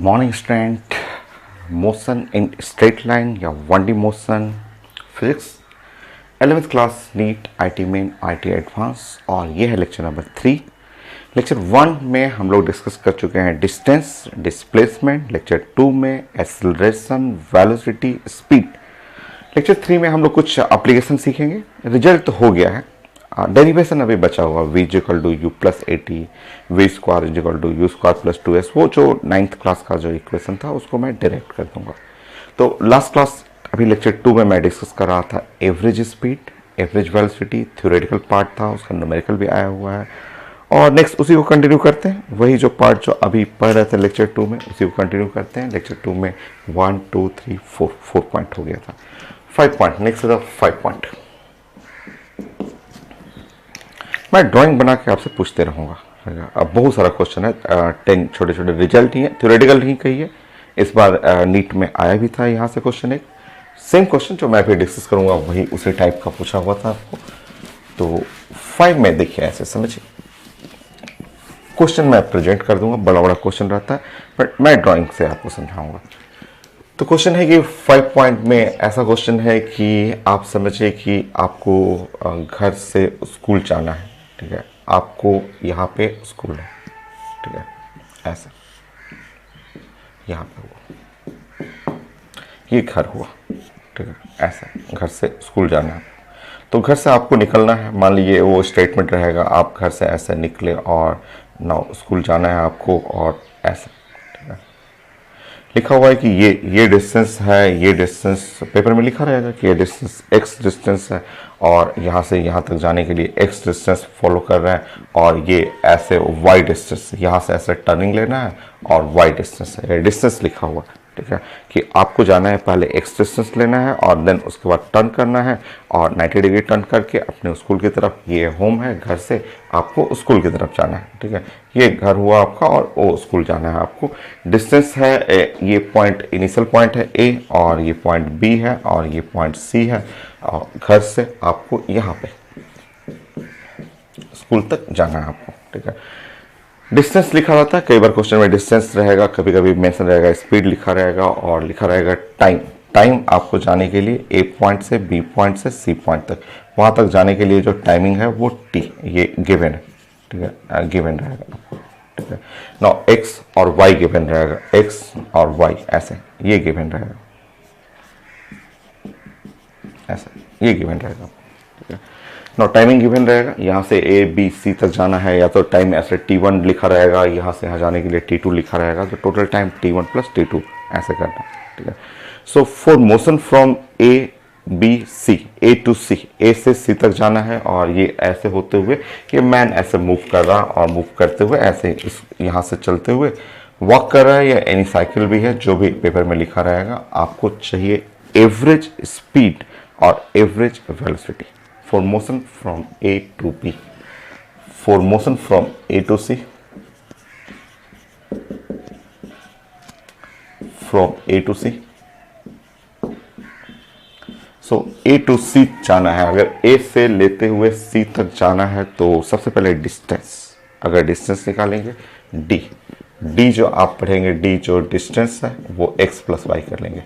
Good morning student. Motion in straight line या 1D motion physics 11th class NEET IIT main IIT advance, और ये है lecture number 3। Lecture 1 में हम लोग डिस्कस कर चुके हैं डिस्टेंस, डिस्प्लेसमेंट। लेक्चर 2 में एक्सेलरेशन, वेलोसिटी, स्पीड। लेक्चर 3 में हम लोग कुछ एप्लीकेशन सीखेंगे। रिजल्ट तो हो गया है, डेरिवेशन अभी बचा हुआ। v equal to u plus 80, v square equal to u square plus 2s, वो जो 9th क्लास का जो इक्वेशन था उसको मैं डायरेक्ट कर दूंगा। तो लास्ट क्लास अभी लेक्चर 2 में मैं डिस्कस कर रहा था average speed, average velocity, theoretical part था, उसका न्यूमेरिकल भी आया हुआ है। और नेक्स्ट उसी को कंटिन्यू करते हैं, वही जो पार्ट जो अभी पढ़ रहे थे लेक्चर 2 में उसी को कंटिन्यू करते हैं। लेक्चर 2 में 1 2 3 4 पॉइंट हो गया था। 5 पॉइंट, नेक्स्ट इज 5 पॉइंट। मैं ड्राइंग बना के आपसे पूछते रहूँगा। अब बहुत सारा क्वेश्चन है, 10 छोटे छोटे रिजल्ट ही है, थ्योरेटिकल ही कही है। इस बार नीट में आया भी था यहाँ से क्वेश्चन, एक सेम क्वेश्चन जो मैं अभी डिस्कस करूँगा वही उसी टाइप का पूछा हुआ था आपको। तो 5 में देखिए, ऐसे समझिए क्वेश्चन मैं प्रेजेंट कर दूंगा, बड़ा बड़ा क्वेश्चन रहता है, बट मैं ड्राइंग से आपको समझाऊंगा। तो क्वेश्चन है कि 5 पॉइंट में ऐसा क्वेश्चन है कि आप समझिए कि आपको घर से स्कूल जाना है, ठीक है। आपको यहाँ पे स्कूल है, ठीक है, ऐसा यहाँ पे हुआ, ये घर हुआ, ठीक है, ऐसा घर से स्कूल जाना है। तो घर से आपको निकलना है, मान लीजिए वो स्टेटमेंट रहेगा, आप घर से ऐसे निकले और ना स्कूल जाना है आपको, और ऐसा, ठीक है। लिखा हुआ है कि ये डिस्टेंस है, ये डिस्टेंस पेपर में लिखा रहेगा कि ये डिस्टेंस x डिस्टेंस है, और यहाँ से यहाँ तक जाने के लिए x डिस्टेंस फॉलो कर रहे हैं, और ये ऐसे y डिस्टेंस, यहाँ से ऐसे टर्निंग लेना है और y डिस्टेंस है, ये डिस्टेंस लिखा हुआ है, ठीक है। कि आपको जाना है, पहले x डिस्टेंस लेना है और देन उसके बाद टर्न करना है, और 90 डिग्री टर्न करके अपने स्कूल की तरफ, ये होम है, घर से आपको स्कूल की तरफ जाना है, ठीक है। ये घर हुआ आपका और वो स्कूल जाना है आपको। डिस्टेंस है, ये पॉइंट इनिशियल पॉइंट है A, और ये पॉइंट B है, और ये पॉइंट C है, और घर से आपको यहाँ पे स्कूल तक जाना है आपको, ठीक है। डिस्टेंस लिखा रहता है, कई बार क्वेश्चन में डिस्टेंस रहेगा, कभी कभी मेंशन रहेगा स्पीड लिखा रहेगा, और लिखा रहेगा टाइम। टाइम आपको जाने के लिए A पॉइंट से B पॉइंट से C पॉइंट तक, वहाँ तक जाने के लिए जो टाइमिंग है वो T, ये गिवन है, ठीक है, गिवन रहेगा, ठीक है। नाउ X और Y गिवन रहेगा, X और Y ऐसे ये गिवन रहेगा, ऐसे ये गिवन रहेगा, ठीक है। नो टाइमिंग गिवन रहेगा, यहाँ से A B C तक जाना है, या तो टाइम ऐसे T1 लिखा रहेगा, यहाँ से यहाँ जाने के लिए T2 लिखा रहेगा, तो total time T1 plus T2 ऐसे करना, ठीक है। So for motion from A B C, A to C, A से C तक जाना है, और ये ऐसे होते हुए ये मैन ऐसे मूव कर रहा, और मूव करते हुए ऐसे इस यहाँ से चलते हुए वॉक कर रहा है, या एनी साइकिल भी है, जो भी पेपर में लिखा रहेगा। आपको चाहिए एवरेज स्पीड और average velocity for motion from A to B, for motion from A to C, from A to C, so A to C जाना है। अगर A से लेते हुए C तक जाना है तो सबसे पहले डिस्टेंस, अगर डिस्टेंस निकालेंगे D जो आप पढ़ेंगे, D जो डिस्टेंस है वो x प्लस वाई कर लेंगे,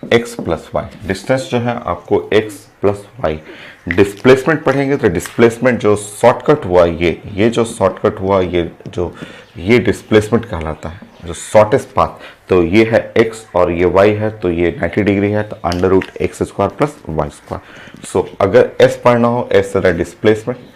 x प्लस वाई। डिस्टेंस जो है आपको x प्लस वाई। डिस्प्लेसमेंट पढ़ेंगे तो डिस्प्लेसमेंट जो शॉर्टकट हुआ, ये जो शॉर्टकट हुआ, ये डिस्प्लेसमेंट कहलाता है, जो शॉर्टेस्ट पाथ। तो ये है x और ये y है, तो ये 90 डिग्री है, तो under root x square plus y square. So अगर s पढ़ना हो, s है डिस्प्लेसमेंट,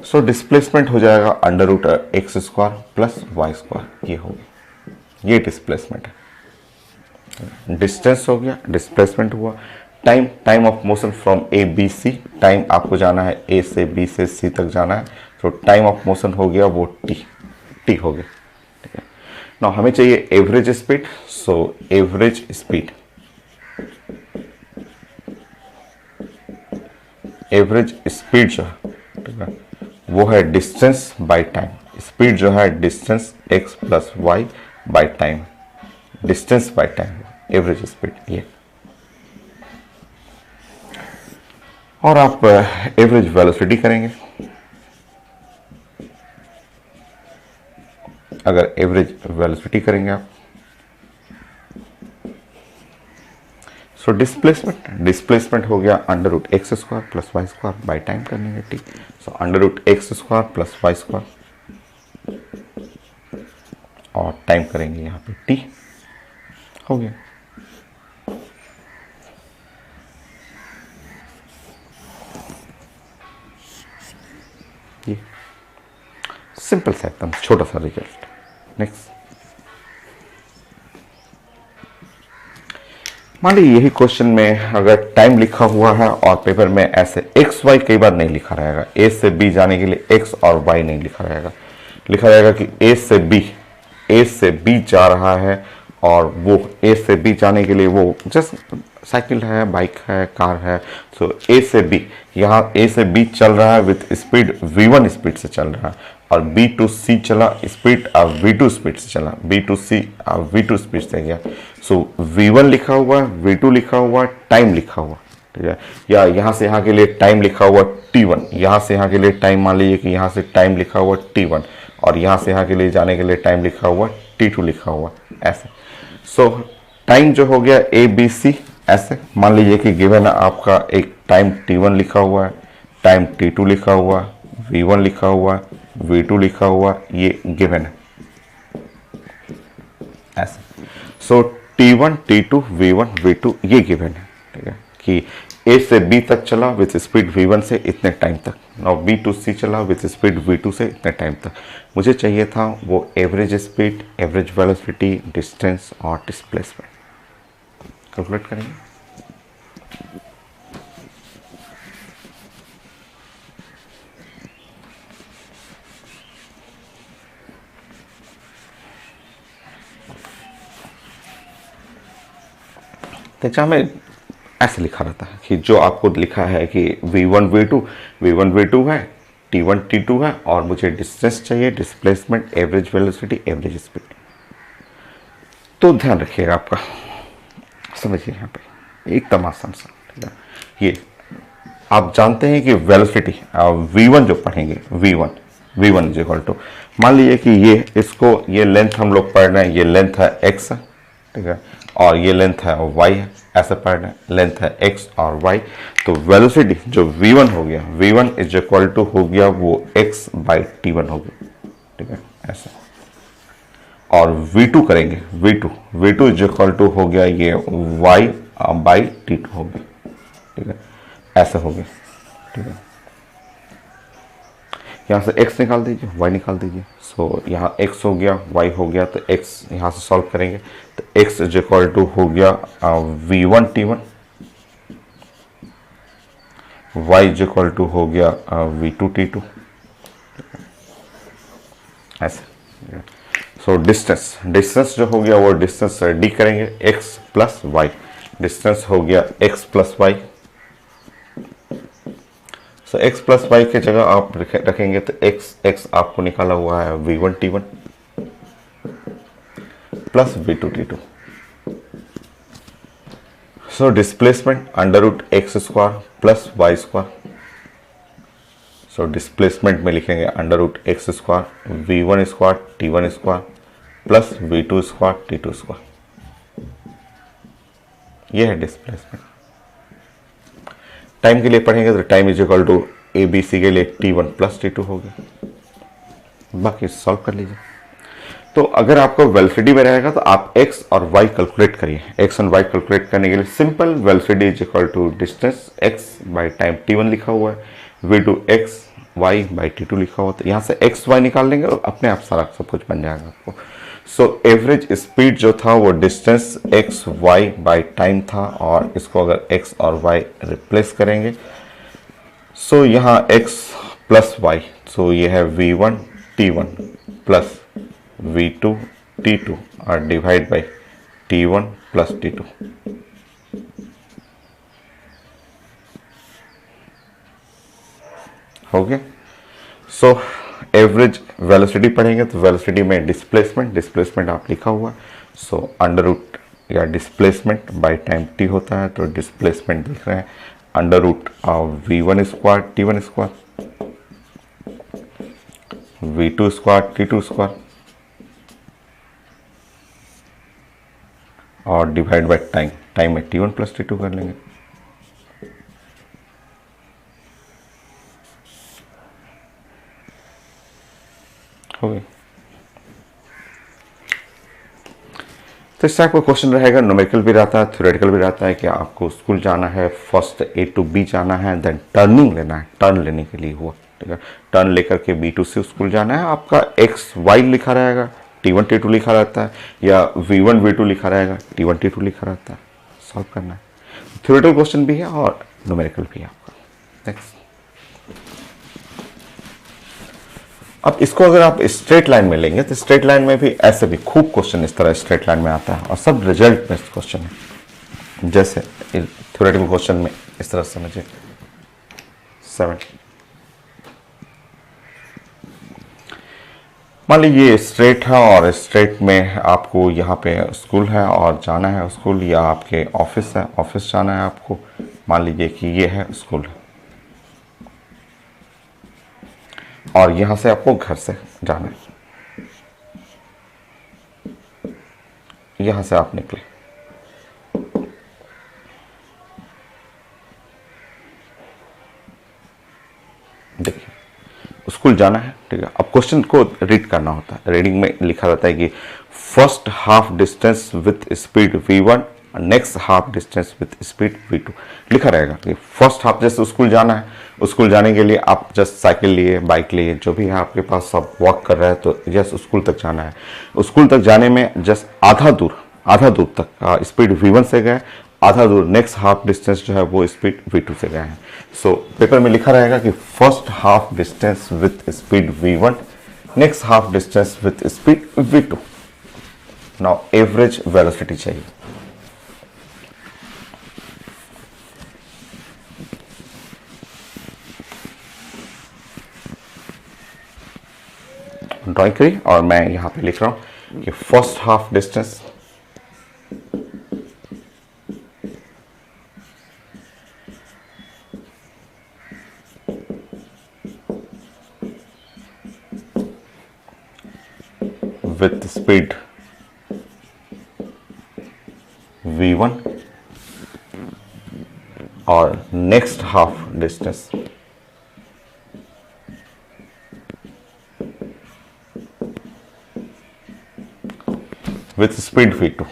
सो डिस्प्लेसमेंट हो जाएगा under root x square plus y square, ये हो गया, ये डिस्प्लेसमेंट है। डिस्टेंस हो गया, डिस्प्लेसमेंट हुआ। Time of motion from A B C, time आपको जाना है A से B से C तक जाना है, तो टाइम ऑफ मोशन हो गया वो T हो गया, ठीक है। नाउ हमें चाहिए average speed, so average speed, average speed जो है, ठीक है, वो है डिस्टेंस बाय टाइम। स्पीड जो है distance x plus y by time, distance by time, average speed ये। और आप एवरेज वेलोसिटी करेंगे। अगर एवरेज वेलोसिटी करेंगे आप, सो डिस्प्लेसमेंट हो गया under root x square plus y square by time करने t. So under root x square plus y square और टाइम करेंगे यहाँ पे टी, हो गया। ये सिंपल सा एकदम छोटा सा रिजल्ट। नेक्स्ट, मान लीजिए यही क्वेश्चन में अगर टाइम लिखा हुआ है और पेपर में ऐसे एक्स वाई कई बार नहीं लिखा रहेगा, ए से बी जाने के लिए एक्स और वाई नहीं लिखा रहेगा, लिखा रहेगा कि ए से बी जा रहा है और वो ए से बी जाने के लिए वो जस्ट साइकिल है, बाइक है, कार है। सो ए से बी, यहाँ ए से बी चल रहा है विथ स्पीड v1 स्पीड से चल रहा है और बी टू सी चला स्पीड v2 स्पीड से चला, B to C v2 speed से गया। सो v1 लिखा हुआ है, v2 लिखा हुआ है, टाइम लिखा हुआ, ठीक है। या यहाँ से यहाँ के लिए टाइम लिखा हुआ t1, यहाँ से यहाँ के लिए टाइम मान लीजिए कि यहाँ से टाइम लिखा हुआ t1 और यहाँ से यहाँ के लिए जाने के लिए टाइम लिखा हुआ t2 लिखा हुआ ऐसे। सो टाइम जो हो गया ए बी सी ऐसे, मान लीजिए कि गिवन है आपका एक टाइम t1 लिखा हुआ है, टाइम t2 लिखा हुआ है, v1 लिखा हुआ है, v2 लिखा हुआ, ये गिवन है ऐसे। सो t1 t2 v1 v2 ये गिवन है, ठीक है, कि ए से बी तक चला विथ स्पीड v1 से इतने टाइम तक, और बी टू सी चला विथ स्पीड v2 से इतने टाइम तक। मुझे चाहिए था वो average speed, average velocity, distance और डिस्प्लेसमेंट। कैलकुलेट करेंगे। तो में ऐसे लिखा रहता है कि जो आपको लिखा है कि v1 v2 है, t1 t2 है और मुझे डिस्टेंस चाहिए, displacement, average velocity, average speed. तो ध्यान रखिएगा आपका, समझिए यहाँ पे एकदम आसान सा, ठीक है। ये आप जानते हैं कि वेलोसिटी v1 जो पढ़ेंगे, v1 इज इक्वल टू, मान लीजिए कि ये इसको, ये लेंथ हम लोग पढ़ रहे हैं, ये लेंथ है x है, ठीक है, और ये लेंथ है y है, ऐसे पढ़ रहे हैं, लेंथ है x और y। तो वेलोसिटी जो v1 हो गया, v1 इज इक्वल टू हो गया वो x बाई t1 हो गया, ठीक है, ऐसे। और v2 करेंगे, v2 इज इक्वल टू हो गया ये y बाई t2 हो गया, ठीक है, ऐसे हो गया, ठीक है। यहाँ से x निकाल दीजिए, y निकाल दीजिए। सो यहाँ x हो गया, y हो गया, तो x यहाँ से सॉल्व करेंगे तो x इज इक्वल टू हो गया v1 t1, y is equal to हो गया v2 t2 ऐसे। सो डिस्टेंस जो हो गया वो डिस्टेंस डी करेंगे, x प्लस वाई, डिस्टेंस हो गया x प्लस वाई। सो x प्लस वाई की जगह आप रखेंगे तो x आपको निकाला हुआ है v1 t1 plus v2 t2। So displacement under root x square plus y square. So displacement में लिखेंगे under root x square v1 square t1 square plus v2 square t2 square, ये है डिस्प्लेसमेंट। टाइम के लिए पढ़ेंगे तो time is equal to A B C के लिए t1 प्लस t2 हो गया, बाकी सॉल्व कर लीजिए। तो अगर आपको वेलोसिटी में रहेगा तो आप x और y कैलकुलेट करिए। x और y कैलकुलेट करने के लिए simple, velocity is equal to distance x by time t1 लिखा हुआ है, v2 x y by t2 लिखा हुआ, तो यहाँ से x y निकाल लेंगे और अपने आप सारा सब कुछ बन जाएगा आपको। सो एवरेज स्पीड जो था वो distance x y by time था, और इसको अगर x और y रिप्लेस करेंगे, सो यहाँ x प्लस y, सो ये है v1 t1 plus v2 t2 और divide by t1 plus t2। हो गया। सो एवरेज वेलोसिटी पढ़ेंगे तो वेलोसिटी में डिस्प्लेसमेंट आप लिखा हुआ है। सो अंडर रूट या डिस्प्लेसमेंट बाई टाइम t होता है, तो डिस्प्लेसमेंट लिख रहे हैं under root V1 square T1 square, V2 square T2 square और डिवाइड बाय टाइम, टाइम में T1 प्लस T2 कर लेंगे। हो गई। तो इस टाइप का क्वेश्चन रहेगा, न्यूमेरिकल भी रहता है, थ्योरेटिकल भी रहता है कि आपको स्कूल जाना है, फर्स्ट A to B जाना है, देन टर्निंग लेना है, टर्न लेने के लिए हुआ, ठीक है, टर्न लेकर के B2 से स्कूल जाना है, आपका XY लिखा रहेगा, T1 T2 लिखा रहता है, या V1 V2 लिखा रहेगा, T1 T2 लिखा रहता है, सॉल्व करना है। थ्योरेटिकल क्वेश्चन भी है और न्यूमेरिकल भी है आपका। नेक्स्ट, अब इसको अगर आप स्ट्रेट लाइन में लेंगे तो स्ट्रेट लाइन में भी ऐसे भी खूब क्वेश्चन इस तरह स्ट्रेट लाइन में आता है और सब रिजल्ट बेस्ड क्वेश्चन है। जैसे थ्योरेटिकल क्वेश्चन में इस तरह समझिए 7, मान लीजिए ये स्ट्रेट है और स्ट्रेट में आपको यहाँ पे स्कूल है और जाना है स्कूल, या आपके ऑफिस है, ऑफिस जाना है आपको, मान लीजिए कि ये है स्कूल और यहां से आपको घर से जाना है, यहां से आप निकले, देखिए स्कूल जाना है, ठीक है। अब क्वेश्चन को रीड करना होता है, रीडिंग में लिखा रहता है कि first half distance with speed V1, next half distance with speed V2 लिखा रहेगा कि फर्स्ट हाफ, जैसे स्कूल जाना है, स्कूल जाने के लिए आप जस्ट साइकिल लिए, बाइक लिए, जो भी है आपके पास, सब वॉक कर रहे हैं, तो जस्ट स्कूल तक जाना है। स्कूल तक जाने में जस्ट आधा दूर तक स्पीड V1 से गए, आधा दूर नेक्स्ट हाफ डिस्टेंस जो है वो स्पीड V2 से गए हैं। सो पेपर में लिखा रहेगा कि first half distance with speed V1, next half distance with speed V2। Now average velocity चाहिए। ड्राइंग करिए और मैं यहां पे लिख रहा हूं कि first half distance with speed V1 और next half distance with speed V2।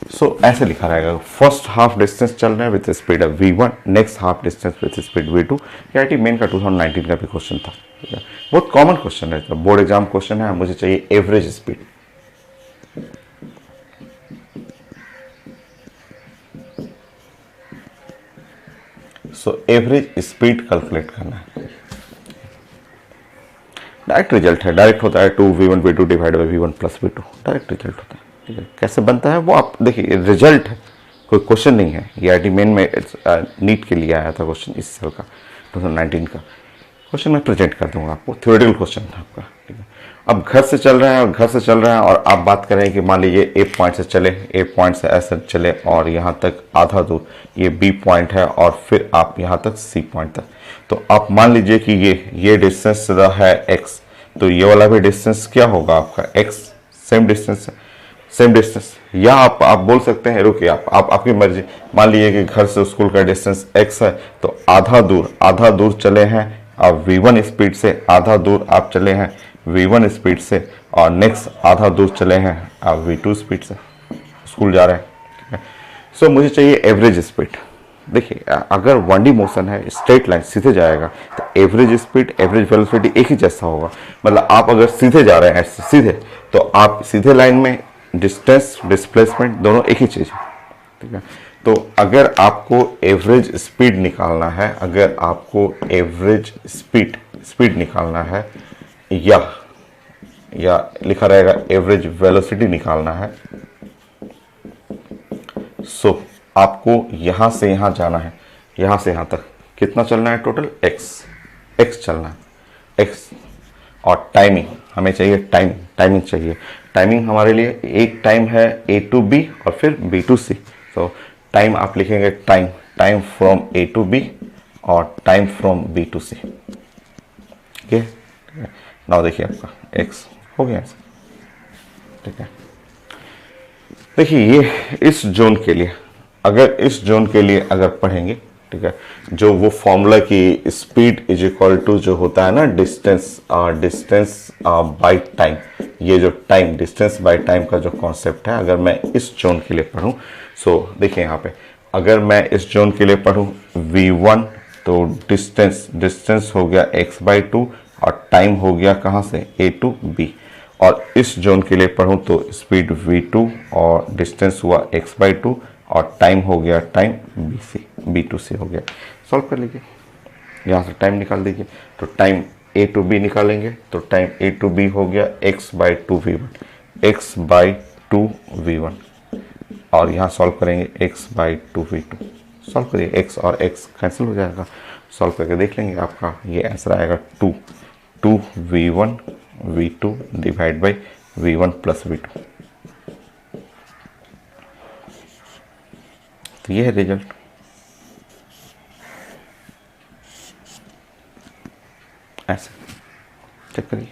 सो ऐसे लिखा रहेगा, फर्स्ट हाफ डिस्टेंस चल रहा है with speed V1, next half distance with speed V2। IIT main का 2019 का भी क्वेश्चन था, बहुत कॉमन क्वेश्चन है, बोर्ड एग्जाम क्वेश्चन है। मुझे चाहिए average speed, so average speed calculate करना है। डायरेक्ट रिजल्ट है, डायरेक्ट होता है 2V1 V2 divide by V1 plus V2, direct result होता है, ठीक है। कैसे बनता है वो आप देखिए, रिजल्ट है, कोई क्वेश्चन नहीं है। ये आईआईटी मेन में नीट के लिए आया था क्वेश्चन, इस साल का 2019 का क्वेश्चन मैं प्रेजेंट कर दूंगा आपको, थ्योरेटिकल क्वेश्चन था आपका, ठीक है। अब घर से चल रहा है और घर से चल रहा है और आप बात करें कि मान लीजिए ए पॉइंट से चले, ए पॉइंट से ऐसे चले और यहाँ तक आधा दूर ये बी पॉइंट है और फिर आप यहाँ तक सी पॉइंट तक, तो आप मान लीजिए कि ये डिस्टेंस है एक्स, तो ये वाला भी डिस्टेंस क्या होगा आपका एक्स, सेम डिस्टेंस है, सेम डिस्टेंस। या आप बोल सकते हैं, रुकिए आप आपकी मर्जी, मान लीजिए कि घर से स्कूल का डिस्टेंस x है, तो आधा दूर चले हैं आप V1 स्पीड से, आधा दूर आप चले हैं V1 स्पीड से, और नेक्स्ट आधा दूर चले हैं आप V2 स्पीड से, स्कूल जा रहे हैं, ठीक है। सो मुझे चाहिए एवरेज स्पीड। देखिए अगर 1D मोशन है, स्ट्रेट लाइन सीधे जाएगा, तो एवरेज स्पीड, एवरेज वेलोसिटी एक ही जैसा होगा। मतलब आप अगर सीधे जा रहे हैं ऐसे सीधे, तो आप सीधे लाइन में डिस्टेंस, डिस्प्लेसमेंट दोनों एक ही चीज है, ठीक है। तो अगर आपको एवरेज स्पीड निकालना है, अगर आपको एवरेज स्पीड निकालना है, या लिखा रहेगा एवरेज वेलोसिटी निकालना है, सो आपको यहां से यहां जाना है, यहां से यहां तक कितना चलना है, टोटल x चलना है, x और टाइमिंग हमें चाहिए टाइमिंग चाहिए। टाइमिंग हमारे लिए एक टाइम है ए टू बी और फिर बी टू सी। तो टाइम आप लिखेंगे time from A to B और time from B to C. ठीक है, नाउ देखिए आपका एक्स हो गया ऐसे। ठीक है, देखिए ये इस जोन के लिए, अगर इस जोन के लिए अगर पढ़ेंगे, ठीक है, जो वो फॉर्मूला की स्पीड इज इक्वल टू जो होता है ना डिस्टेंस बाय टाइम, ये जो टाइम डिस्टेंस बाय टाइम का जो कॉन्सेप्ट है, अगर मैं इस जोन के लिए पढ़ूं, सो देखिए यहाँ पे अगर मैं इस जोन के लिए पढ़ूं v1, तो डिस्टेंस हो गया x/2 और टाइम हो गया कहाँ से a टू b। और इस जोन के लिए पढ़ूं तो स्पीड v2 और डिस्टेंस हुआ x/2 और टाइम हो गया टाइम b2c हो गया। सॉल्व कर लीजिए, यहाँ से टाइम निकाल दीजिए। तो टाइम a टू b निकालेंगे तो टाइम a टू b हो गया x/2v1 और यहाँ सॉल्व करेंगे x/2v2। सॉल्व करिए, x और x कैंसिल हो जाएगा। सॉल्व करके देख लेंगे, आपका ये आंसर आएगा 2v1 v2 divide by v1 plus v2। तो ये है रिजल्ट। ऐसे चेक करिए,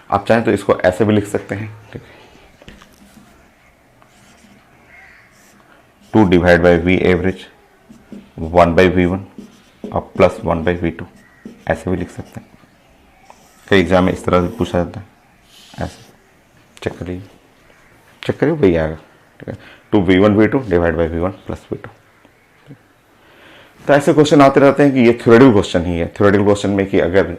आप चाहें तो इसको ऐसे भी लिख सकते हैं। ठीक है, 2 divide by V average 1/v1 और प्लस 1/v2, ऐसे भी लिख सकते हैं। कई एग्जाम में इस तरह से पूछा जाता है। ऐसे चेक करिए वही आएगा। ठीक है, 2v1v2 divide by v1 plus v2। तो ऐसे क्वेश्चन आते रहते हैं कि ये थ्योरेटिकल क्वेश्चन ही है। थ्योरेटिकल क्वेश्चन में कि अगर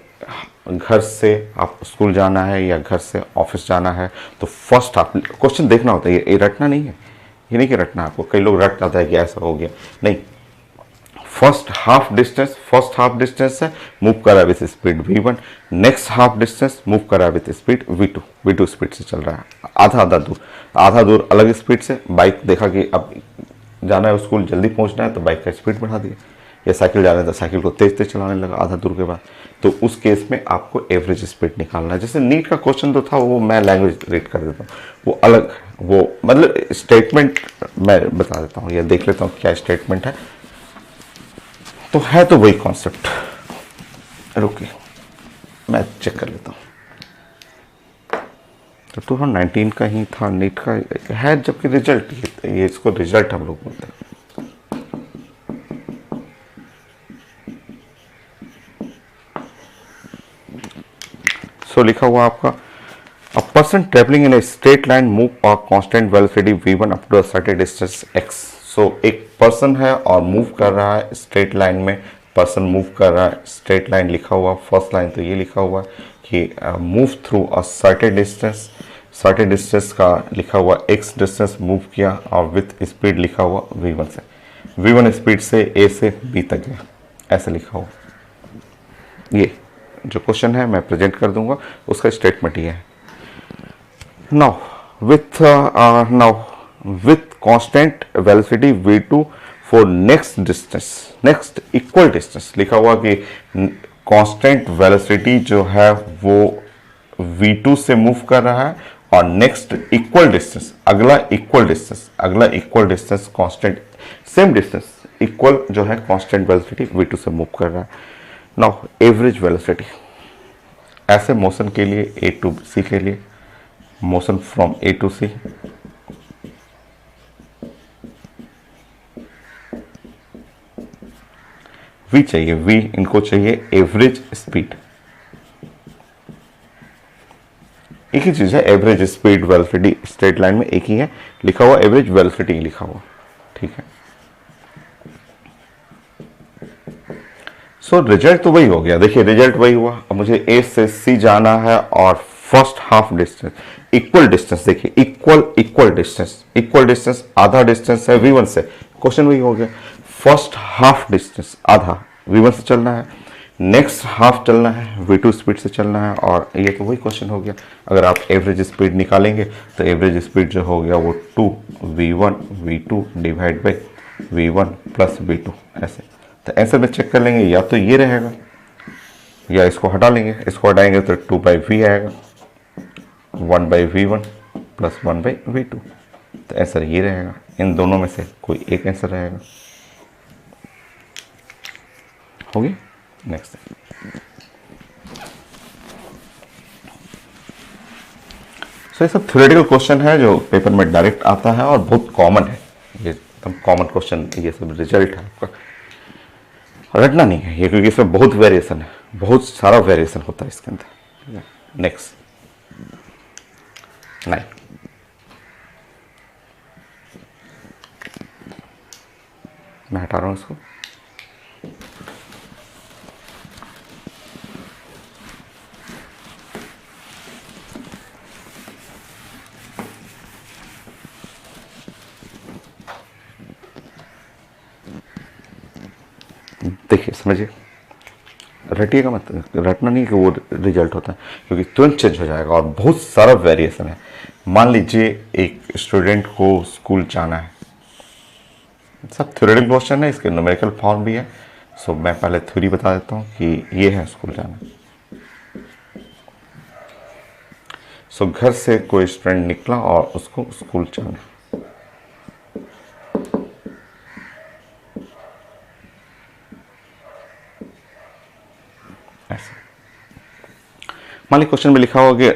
घर से आप स्कूल जाना है या घर से ऑफिस जाना है तो फर्स्ट आप क्वेश्चन देखना होता है, ये रटना नहीं है। ये नहीं कि रटना आपको, कई लोग रट जाता है कि ऐसा हो गया, नहीं। फर्स्ट हाफ डिस्टेंस है, मूव करा with speed v1। Next half distance move करा विथ स्पीड v2 स्पीड से चल रहा है। आधा दूर अलग स्पीड से। बाइक देखा कि अब जाना है स्कूल, जल्दी पहुंचना है तो बाइक का स्पीड बढ़ा दिया, या साइकिल जा रहा है तो साइकिल को तेज चलाने लगा आधा दूर के बाद। तो उस केस में आपको एवरेज स्पीड निकालना है। जैसे नीट का क्वेश्चन तो था, वो मैं लैंग्वेज रीड कर देता हूँ, वो अलग, वो मतलब स्टेटमेंट मैं बता देता हूँ या देख लेता हूँ क्या स्टेटमेंट है। तो है तो वही कॉन्सेप्ट, रुकिए मैं चेक कर लेता हूँ। तो 2019 का ही था नीट का है, जबकि रिजल्ट ये इसको रिजल्ट हम लोग बोलते हैं। सो लिखा हुआ आपका a person traveling in a straight line move a constant velocity v1 up to a certain distance x। सो एक पर्सन है और मूव कर रहा है स्ट्रेट लाइन में, पर्सन मूव कर रहा है स्ट्रेट लाइन लिखा हुआ फर्स्ट लाइन। तो ये लिखा हुआ कि move through a certain distance का लिखा हुआ x डिस्टेंस मूव किया और विथ स्पीड लिखा हुआ v1 से, v1 स्पीड से a से b तक गया, ऐसे लिखा हुआ। ये जो क्वेश्चन है मैं प्रेजेंट कर दूंगा, उसका स्टेटमेंट ये है। Now with constant velocity v2 for next equal distance लिखा हुआ कि कांस्टेंट वेलोसिटी जो है वो v2 से मूव कर रहा है और नेक्स्ट इक्वल डिस्टेंस, अगला equal distance constant same distance equal जो है कांस्टेंट वेलोसिटी v2 से मूव कर रहा है। नाउ एवरेज वेलोसिटी, ऐसे मोशन के लिए ए टू सी के लिए, motion from A to C, v चाहिए, इनको चाहिए एवरेज स्पीड। एक ही चीज है average speed velocity, straight line में एक ही है, लिखा हुआ एवरेज वेलोसिटी लिखा हुआ। ठीक है, सो रिजल्ट तो वही हो गया। देखिए रिजल्ट वही हुआ। अब मुझे ए से सी जाना है और first half distance equal distance, देखिए इक्वल डिस्टेंस आधा डिस्टेंस है v1 से, क्वेश्चन वही हो गया। फर्स्ट हाफ डिस्टेंस आधा v1 से चलना है, नेक्स्ट हाफ चलना है v2 स्पीड से चलना है, और ये तो वही क्वेश्चन हो गया। अगर आप एवरेज स्पीड निकालेंगे तो एवरेज स्पीड जो हो गया वो 2v1 v2 divide by v1 plus v2 ऐसे। तो आंसर में चेक कर लेंगे, या तो ये रहेगा या इसको हटा लेंगे, इसको हटाएंगे तो 2/v आएगा, 1/v1 प्लस 1/v2। तो आंसर ये रहेगा, इन दोनों में से कोई एक आंसर रहेगा। हो गया। नेक्स्ट, सो ये सब थ्योरेटिकल क्वेश्चन है जो पेपर में डायरेक्ट आता है और बहुत कॉमन है, ये एकदम कॉमन क्वेश्चन, ये सब रिजल्ट है आपका, रटना नहीं है ये, क्योंकि इसमें बहुत वेरिएशन है, बहुत सारा वेरिएशन होता है इसके अंदर। नेक्स्ट 9, मैं हटा रहा हूँ इसको। देखिए समझिए, रटिएगा मत, रटना नहीं कि वो रिजल्ट होता है, क्योंकि तुरंत चेंज हो जाएगा और बहुत सारा वेरिएशन है। मान लीजिए एक स्टूडेंट को स्कूल जाना है, सब थ्योरेटिकल क्वेश्चन है, इसके न्यूमेरिकल फॉर्म भी है। सो मैं पहले थ्योरी बता देता हूँ कि ये है स्कूल जाना। सो घर से कोई स्टूडेंट निकला और उसको स्कूल जाना, मान लीजिए क्वेश्चन में लिखा हुआ कि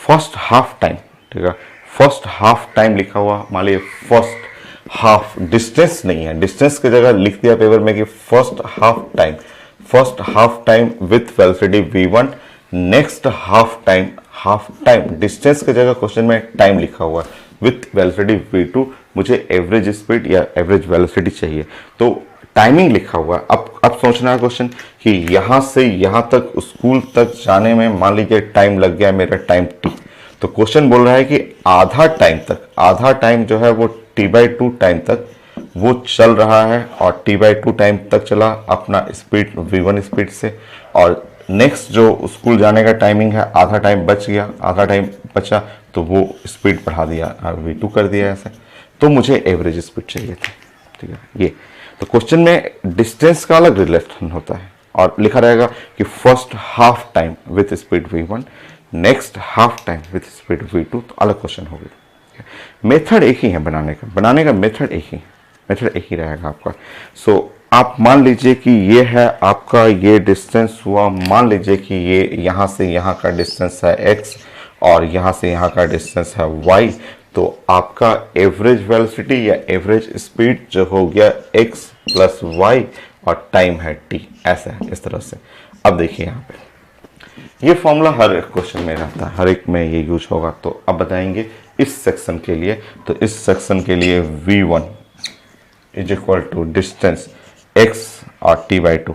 फर्स्ट हाफ टाइम, ठीक है, फर्स्ट हाफ टाइम लिखा हुआ, मान लीजिए फर्स्ट हाफ, डिस्टेंस नहीं है, डिस्टेंस की जगह लिख दिया पेपर में कि first half time with velocity v1, next half time distance की जगह क्वेश्चन में टाइम लिखा हुआ है विथ वेलोसिटी v2, मुझे एवरेज स्पीड या एवरेज वेलोसिटी चाहिए, तो टाइमिंग लिखा हुआ है। अब सोचना है क्वेश्चन कि यहां से यहां तक स्कूल तक जाने में मान लीजिए टाइम लग गया मेरा टाइम t, तो क्वेश्चन बोल रहा है कि आधा टाइम जो है वो t/2 टाइम तक वो चल रहा है, और t/2 टाइम तक चला अपना स्पीड v1 स्पीड से, और नेक्स्ट जो स्कूल जाने का टाइमिंग है आधा टाइम बचा तो वो स्पीड बढ़ा दिया, v2 कर दिया ऐसे, तो मुझे एवरेज स्पीड चाहिए थी, ठीक है। ये तो क्वेश्चन में डिस्टेंस का अलग रिलेशन होता है, और लिखा रहेगा कि first half time with speed v1, next half time with speed v2, तो अलग क्वेश्चन हो गया। मेथड एक ही है बनाने का मेथड एक ही रहेगा आपका। सो आप मान लीजिए कि ये है आपका, ये डिस्टेंस हुआ, मान लीजिए कि ये यहाँ से यहाँ का डिस्टेंस है x और यहाँ से यहाँ का डिस्टेंस है y, तो आपका एवरेज वेलोसिटी या एवरेज स्पीड जो हो गया x प्लस y और टाइम है t, ऐसा है इस तरह से। अब देखिए यहाँ पे ये फॉर्मूला हर एक क्वेश्चन में रहता है, हर एक में ये यूज होगा। तो अब बताएंगे इस सेक्शन के लिए, तो इस सेक्शन के लिए v1 is equal to distance x और t/2,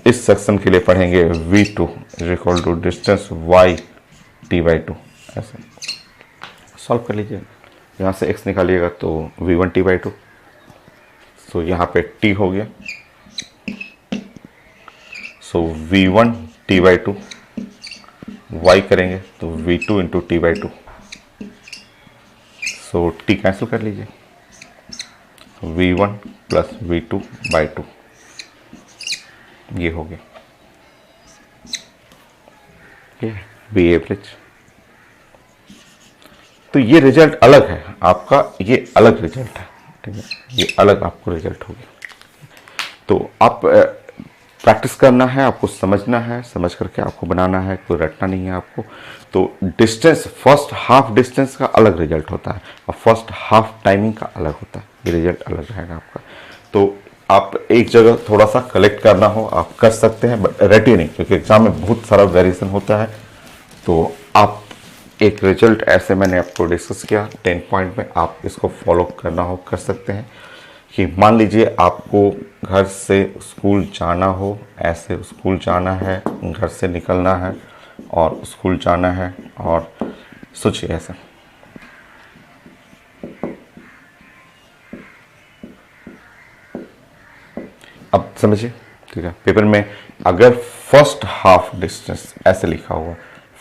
इस सेक्शन के लिए पढ़ेंगे v2 is equal to distance y t/2, ऐसे सॉल्व कर लीजिए। यहाँ से x निकालिएगा तो v1 t/2, सो यहाँ पे t हो गया, सो v1 t/2, y करेंगे तो v2 इंटू t/2, सो t कैंसिल कर लीजिए, v1 प्लस v2/2, ये हो गया, ये v एवरेज। तो ये रिजल्ट अलग है आपका, ये अलग रिजल्ट है, ठीक है, ये अलग आपको रिजल्ट हो गया। तो आप प्रैक्टिस करना है, आपको समझना है, समझ करके आपको बनाना है, कोई रटना नहीं है आपको। तो डिस्टेंस, फर्स्ट हाफ डिस्टेंस का अलग रिजल्ट होता है और फर्स्ट हाफ टाइमिंग का अलग होता है, ये रिजल्ट अलग रहेगा आपका। तो आप एक जगह थोड़ा सा कलेक्ट करना हो आप कर सकते हैं, बट रटिए नहीं, क्योंकि एग्जाम में बहुत सारा वेरिएशन होता है। तो आप एक रिजल्ट ऐसे मैंने आपको डिस्कस किया 10 पॉइंट में, आप इसको फॉलो करना हो कर सकते हैं। कि मान लीजिए आपको घर से स्कूल जाना हो, ऐसे स्कूल जाना है, घर से निकलना है और स्कूल जाना है, और सोचिए ऐसा, अब समझिए, ठीक है। पेपर में अगर फर्स्ट हाफ डिस्टेंस ऐसे लिखा हुआ,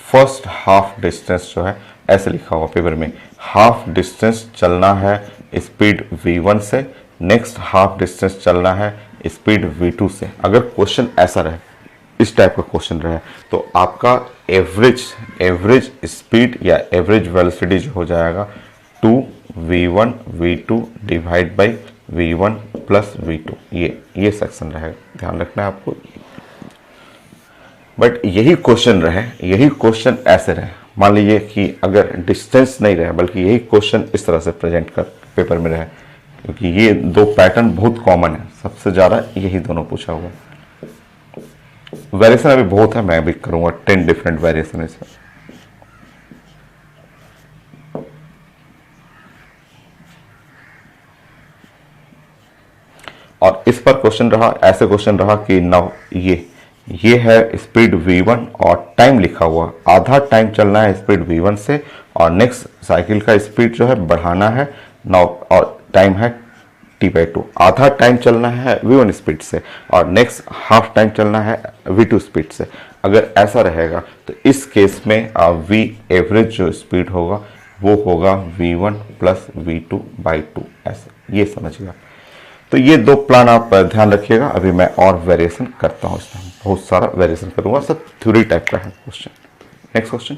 फर्स्ट हाफ डिस्टेंस जो है ऐसे लिखा हुआ पेपर में, हाफ डिस्टेंस चलना है स्पीड v1 से, नेक्स्ट हाफ डिस्टेंस चलना है स्पीड v2 से। अगर क्वेश्चन ऐसा रहे इस टाइप का क्वेश्चन रहे तो आपका एवरेज स्पीड या एवरेज वेलोसिटी जो हो जाएगा 2v1 v2 divide by v1 plus v2, ये सेक्शन रहेगा, ध्यान रखना है आपको। बट यही क्वेश्चन ऐसे रहे, मान लीजिए कि अगर डिस्टेंस नहीं रहे बल्कि यही क्वेश्चन इस तरह से प्रेजेंट कर पेपर में रहे, क्योंकि ये दो पैटर्न बहुत कॉमन है, सबसे ज़्यादा यही दोनों पूछा हुआ। वेरिएशन अभी बहुत है, मैं भी करूँगा 10 डिफरेंट वेरिएशन इसमें। और इस पर क्वेश्चन रहा, ऐसे क्वेश्चन रहा कि नाउ ये है स्पीड v1 और टाइम लिखा हुआ, आधा टाइम चलना है स्पीड v1 से और नेक्स्ट साइकिल का स्पीड जो है बढ़ाना है नाउ, और टाइम है t/2, आधा टाइम चलना है v1 स्पीड से और नेक्स्ट हाफ टाइम चलना है v2 स्पीड से। अगर ऐसा रहेगा तो इस केस में v एवरेज जो स्पीड होगा वो होगा v1 प्लस v2/2, ऐसे ये समझिएगा। तो ये दो प्लान आप ध्यान रखिएगा। अभी मैं और वेरिएशन करता हूँ, इसमें बहुत सारा वेरिएशन करूँगा, सब थ्योरी टाइप का है question. Next question,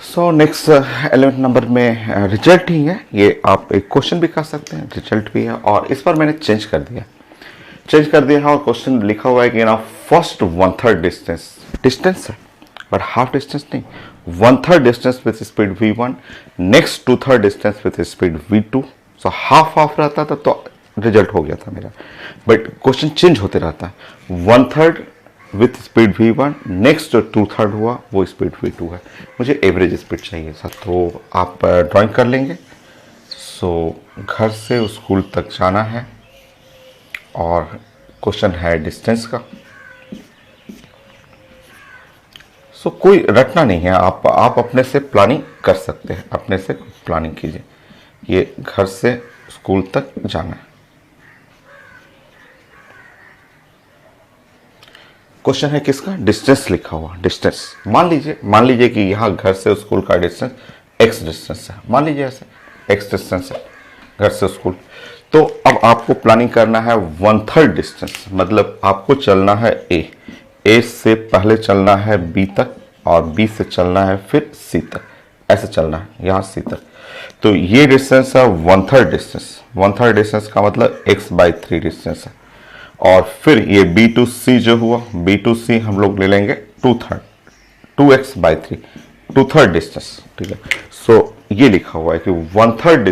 so next 11 number में रिजल्ट ही है, ये आप एक क्वेश्चन भी कर सकते हैं, रिजल्ट भी है। और इस पर मैंने चेंज कर दिया है और क्वेश्चन लिखा हुआ है कि ना फर्स्ट 1/3 डिस्टेंस है बट हाफ डिस्टेंस नहीं, 1/3 distance with speed v1, next 2/3 distance with speed v2। So half रहता था तो रिजल्ट हो गया था मेरा, बट क्वेश्चन चेंज होते रहता है। 1/3 विथ स्पीड v1, नेक्स्ट जो 2/3 हुआ वो स्पीड v2 है, मुझे एवरेज स्पीड चाहिए सर। तो आप ड्राइंग कर लेंगे। सो घर से स्कूल तक जाना है और क्वेश्चन है डिस्टेंस का। सो कोई रटना नहीं है, आप अपने से प्लानिंग कर सकते हैं, अपने से प्लानिंग कीजिए। ये घर से स्कूल तक जाना है। क्वेश्चन है किसका, डिस्टेंस लिखा हुआ, डिस्टेंस। मान लीजिए कि यहाँ घर से स्कूल का डिस्टेंस x डिस्टेंस है, मान लीजिए ऐसे x डिस्टेंस है घर से स्कूल। तो अब आपको प्लानिंग करना है 1/3 डिस्टेंस, मतलब आपको चलना है ए से पहले चलना है b तक और b से चलना है फिर c तक, ऐसे चलना है यहाँ c तक। तो ये डिस्टेंस है 1/3 डिस्टेंस। 1/3 डिस्टेंस का मतलब x/3 डिस्टेंस है। और फिर ये b to c जो हुआ, b to c हम लोग ले लेंगे 2x/3, 2/3 डिस्टेंस, ठीक है। सो ये लिखा हुआ है कि 1/3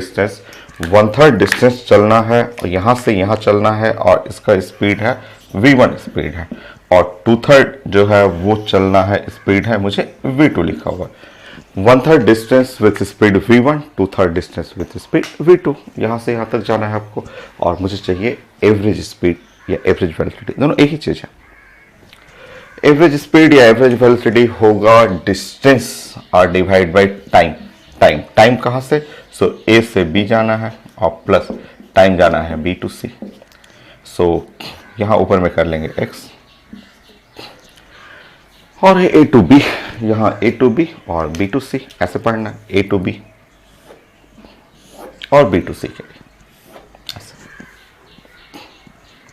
डिस्टेंस चलना है, यहाँ से यहाँ चलना है और इसका स्पीड है v1 स्पीड है, और 2/3 जो है वो चलना है स्पीड है मुझे v2 लिखा हुआ है। 1/3 distance with speed v1, 2/3 distance with speed v2, यहाँ से यहाँ तक जाना है आपको। और मुझे चाहिए एवरेज स्पीड या एवरेज वेलोसिटी, दोनों एक ही चीज है। एवरेज स्पीड या एवरेज वेलोसिटी होगा डिस्टेंस और डिवाइड बाय टाइम कहाँ से, सो ए से बी जाना है और प्लस टाइम जाना है बी टू सी। सो यहाँ ऊपर में कर लेंगे x और ए टू बी, यहाँ ए टू बी और बी टू सी, ऐसे पढ़ना है ए टू बी और बी टू सी के लिए। ऐसे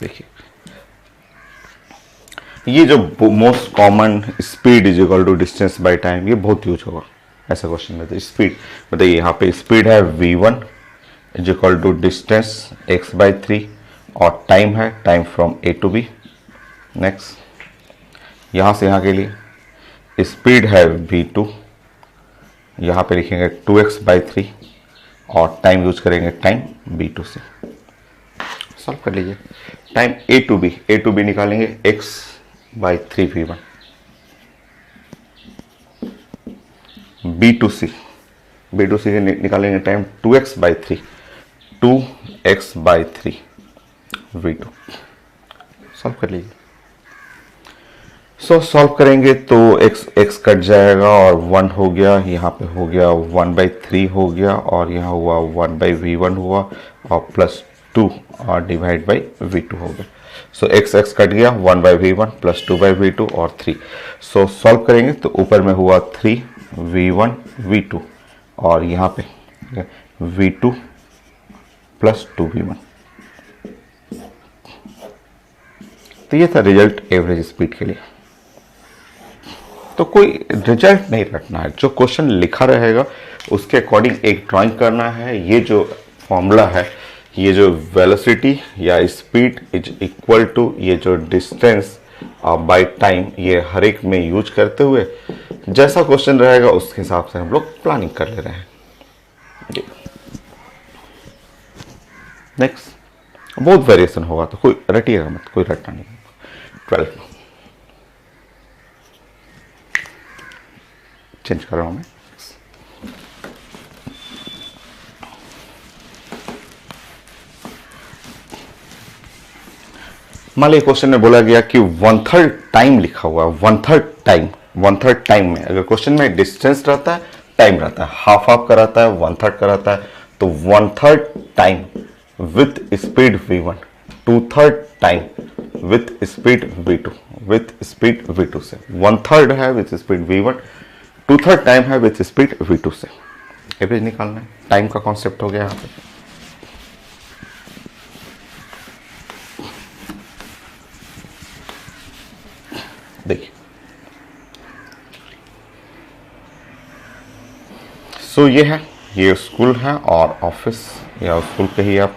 देखिए, ये जो most common speed is equal to distance by time, ये बहुत यूज होगा ऐसे क्वेश्चन में। तो स्पीड बताइए, यहाँ पे स्पीड है v1 is equal to distance x/3 और टाइम है time from A to B. Next यहाँ से यहाँ के लिए स्पीड है v2, यहाँ पे लिखेंगे 2x/3 और टाइम यूज करेंगे टाइम b2 से। सॉल्व कर लीजिए। टाइम ए टू बी निकालेंगे x/3 v1, b2c निकालेंगे टाइम 2x/3 v2। सॉल्व कर लीजिए। सॉल्व करेंगे तो x कट जाएगा और 1 हो गया, यहाँ पे हो गया 1/3 हो गया और यहाँ हुआ 1/v1 हुआ और प्लस 2 और डिवाइड बाई v2 हो गया। सो x कट गया, 1/v1 प्लस 2/v2 और 3। सॉल्व करेंगे तो ऊपर में हुआ 3v1 v2 और यहाँ पे V2 प्लस 2V1। तो ये था रिजल्ट एवरेज स्पीड के लिए। तो कोई रिजल्ट नहीं रखना है, जो क्वेश्चन लिखा रहेगा उसके अकॉर्डिंग एक ड्राइंग करना है। ये जो फॉर्मूला है, ये जो वेलोसिटी या स्पीड इज इक्वल टू ये जो डिस्टेंस बाय टाइम, ये हर एक में यूज करते हुए जैसा क्वेश्चन रहेगा उसके हिसाब से हम लोग प्लानिंग कर ले रहे हैं। नेक्स्ट, बहुत वेरिएशन होगा तो कोई रटिएगा मत, कोई रटना नहीं। 12 चेंज कर रहा हूं मैं। मान लीजिए क्वेश्चन में बोला गया कि 1/3 टाइम लिखा हुआ है। 1/3 टाइम में अगर क्वेश्चन में डिस्टेंस रहता है, टाइम रहता है, हाफ हाफ का रहता है, 1/3 का रहता है, तो 1/3 time with speed V1, 2/3 time with speed V2, with speed V2 से। 1/3 है विथ स्पीड V1, 2/3 टाइम है विथ स्पीड V2 से। एवरेज निकालना है, टाइम का कॉन्सेप्ट हो गया यहाँ पे। देखिए, सो ये है, ये स्कूल है और ऑफिस या स्कूल के ही आप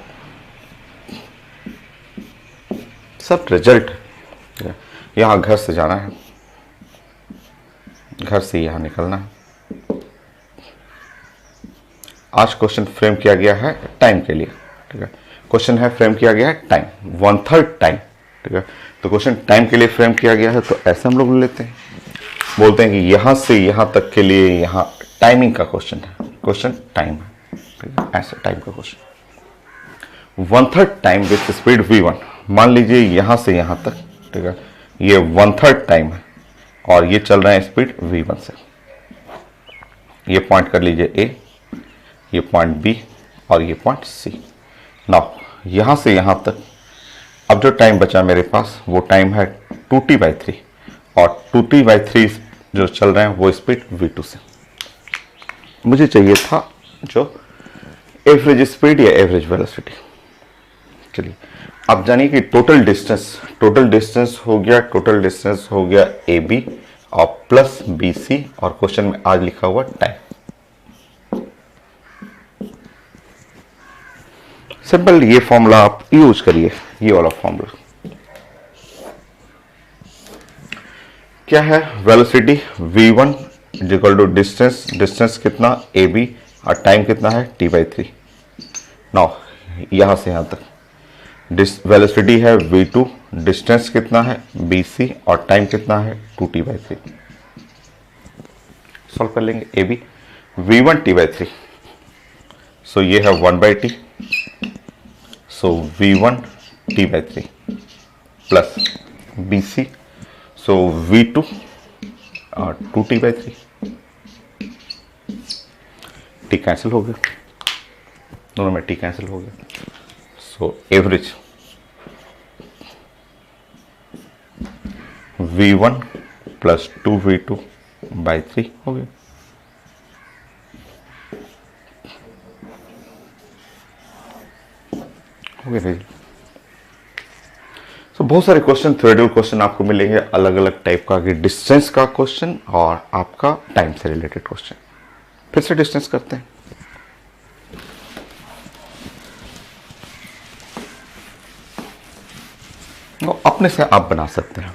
सब रिजल्ट। यहाँ घर से जाना है, घर से यहाँ निकलना है। आज क्वेश्चन फ्रेम किया गया है टाइम के लिए, ठीक है। क्वेश्चन है फ्रेम किया गया है टाइम, 1/3 टाइम, ठीक है। तो क्वेश्चन टाइम के लिए फ्रेम किया गया है, तो ऐसे हम लोग लेते हैं, बोलते हैं कि यहां से यहां तक के लिए यहां टाइमिंग का क्वेश्चन है, क्वेश्चन टाइम है, ठीक है। ऐसे टाइम का question 1/3 time with speed V1। मान लीजिए यहां से यहां तक, ठीक है, ये 1/3 टाइम है और ये चल रहा है स्पीड V1 से। ये पॉइंट कर लीजिए A, ये पॉइंट B और ये पॉइंट C। नाउ यहां से यहां तक अब जो टाइम बचा मेरे पास वो टाइम है 2t/3 और 2t/3 जो चल रहे हैं वो स्पीड V2 से। मुझे चाहिए था जो एवरेज स्पीड या एवरेज वेलोसिटी। चलिए अब जानिए कि टोटल डिस्टेंस हो गया AB और प्लस BC और क्वेश्चन में आज लिखा हुआ टाइम। सिंपल ये फॉर्मूला आप यूज करिए, ये वाला फॉर्मूला क्या है, velocity V1 equal to distance कितना AB और टाइम कितना है t/3। नाउ यहां से यहां तक वेलोसिटी है V2, डिस्टेंस कितना है BC और टाइम कितना है 2t/3। सॉल्व कर लेंगे। AB V1 t/3, सो ये है 1/t, सो V1 t/3 प्लस BC, सो V2 2t/3। टी कैंसिल हो गया, दोनों में टी कैंसिल हो गया। So average V1 plus 2V2/3 हो गया। तो बहुत सारे क्वेश्चन, थ्योरेटिकल क्वेश्चन आपको मिलेंगे अलग अलग टाइप का, कि डिस्टेंस का क्वेश्चन और आपका टाइम से रिलेटेड क्वेश्चन। फिर से डिस्टेंस करते हैं। तो अपने से आप बना सकते हैं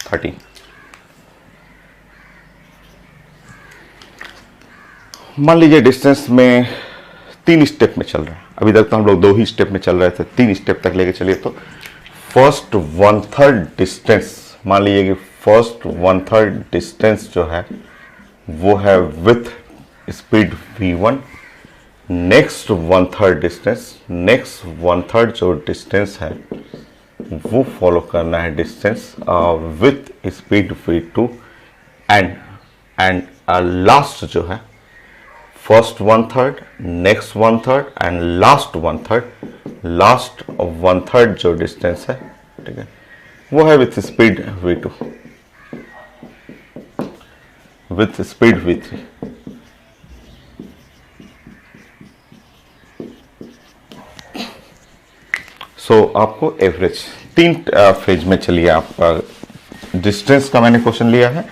13। मान लीजिए डिस्टेंस में 3 स्टेप में चल रहा है। अभी तक तो हम लोग 2 ही स्टेप में चल रहे थे, 3 स्टेप तक लेके चलिए। तो फर्स्ट 1/3 डिस्टेंस, मान लीजिए कि फर्स्ट 1/3 डिस्टेंस जो है वो है with speed V1। Next 1/3 distance, next 1/3 जो डिस्टेंस है वो फॉलो करना है distance with speed V2 and last जो है first 1/3, next 1/3 and last 1/3, last 1/3 जो डिस्टेंस है, ठीक है, वो है with speed V2, with speed V3। सो आपको एवरेज 3 फेज में चलिए, आप डिस्टेंस का मैंने क्वेश्चन लिया है।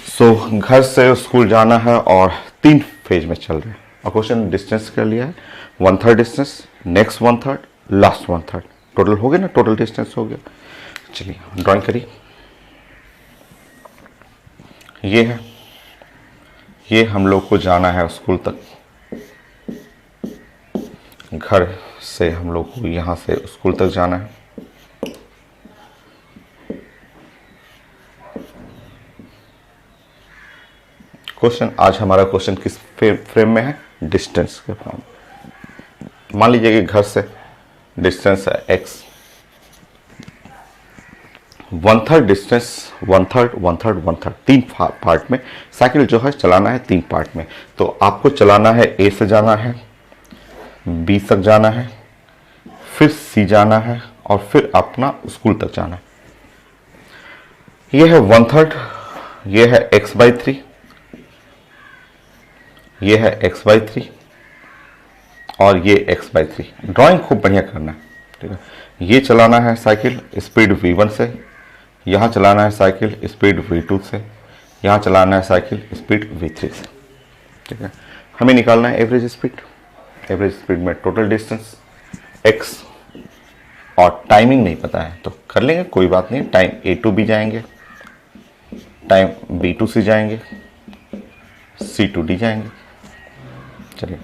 सो घर से स्कूल जाना है और 3 फेज में चल रहे हैं, और क्वेश्चन डिस्टेंस का लिया है 1/3 डिस्टेंस, नेक्स्ट 1/3, लास्ट 1/3, टोटल हो गया ना, टोटल डिस्टेंस हो गया। चलिए ड्राइंग करिए। ये है, ये हम लोग को जाना है स्कूल तक, घर से हम लोग को यहाँ से स्कूल तक जाना है। क्वेश्चन, आज हमारा क्वेश्चन किस फ्रेम में है? डिस्टेंस के फ्रेम। मान लीजिए कि घर से डिस्टेंस है x, 1/3 डिस्टेंस, 1/3 1/3 1/3, 3 पार्ट में साइकिल जो है चलाना है, 3 पार्ट में। तो आपको चलाना है, ए से जाना है, बी तक जाना है, फिर सी जाना है, और फिर अपना स्कूल तक जाना है। यह है 1/3, यह है x/3, यह है x/3, और ये x/3। ड्राइंग खूब बढ़िया करना है, ठीक है। ये चलाना है साइकिल स्पीड v1 से, यहाँ चलाना है साइकिल स्पीड v2 से, यहाँ चलाना है साइकिल स्पीड v3 से, ठीक है। हमें निकालना है एवरेज स्पीड। एवरेज स्पीड में टोटल डिस्टेंस x, और टाइमिंग नहीं पता है तो कर लेंगे, कोई बात नहीं। टाइम a to b जाएंगे, टाइम b to c जाएंगे, c to d जाएंगे। चलिए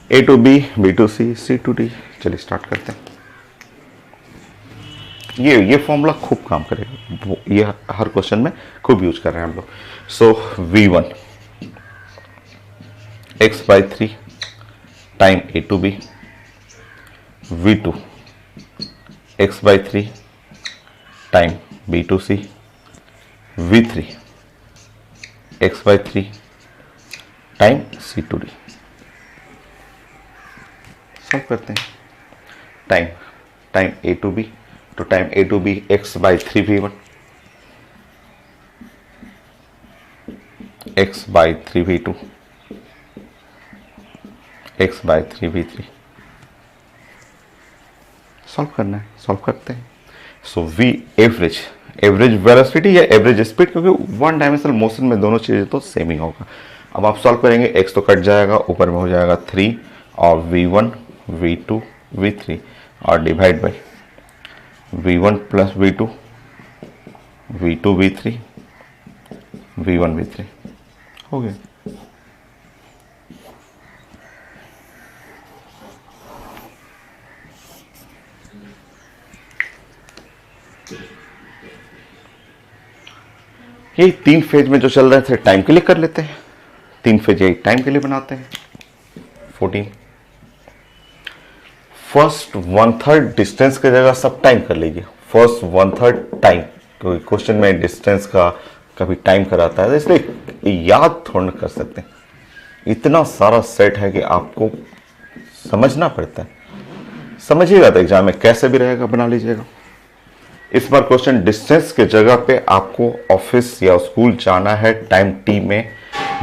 A to B, B to C, C to D। चलिए स्टार्ट करते हैं। ये फॉर्मूला खूब काम करेगा, ये हर क्वेश्चन में खूब यूज कर रहे हैं हम लोग। सो V1 x/3 time A to B, V2 x/3 time B to C, V3 x/3 time C to D। सब करते हैं। टाइम A to B, तो time A to B x/3 V1, x/3 V2, x/3 V3। Solve करना है, solve करते हैं। सो V average, average velocity या average speed, क्योंकि 1 डायमेंशनल मोशन में दोनों चीज़ें तो सेम ही होगा। अब आप सॉल्व करेंगे, x तो कट जाएगा, ऊपर में हो जाएगा 3, और V1 V2 V3, और divide by V1 plus V2 V2 V3 V1 V3 हो गया। ये 3 फेज में जो चल रहे थे टाइम के लिए कर लेते हैं। 3 फेज यही टाइम के लिए बनाते हैं। 14 फर्स्ट 1/3 डिस्टेंस की जगह सब टाइम कर लीजिए। फर्स्ट 1/3 टाइम, क्योंकि क्वेश्चन में डिस्टेंस का कभी टाइम कराता है, इसलिए याद थोड़ा कर सकते हैं। इतना सारा सेट है कि आपको समझना पड़ता है। समझिएगा तो एग्जाम में कैसे भी रहेगा, बना लीजिएगा। इस बार क्वेश्चन डिस्टेंस के जगह पे आपको ऑफिस या स्कूल जाना है टाइम टी में।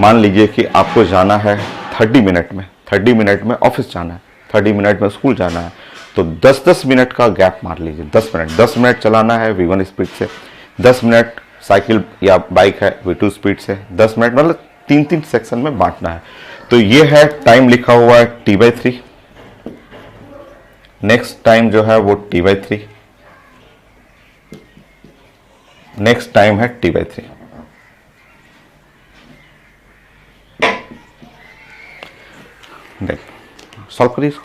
मान लीजिए कि आपको जाना है 30 मिनट में, 30 मिनट में ऑफिस जाना है, 30 मिनट में स्कूल जाना है, तो 10-10 मिनट का गैप मार लीजिए। 10 मिनट चलाना है V1 स्पीड से, 10 मिनट साइकिल या बाइक है V2 स्पीड से, 10 मिनट मतलब 3-3 सेक्शन में बांटना है। तो ये है टाइम लिखा हुआ है T/3, नेक्स्ट टाइम जो है वो T/3, नेक्स्ट टाइम है T/3। देख सॉल्व करिए इसको।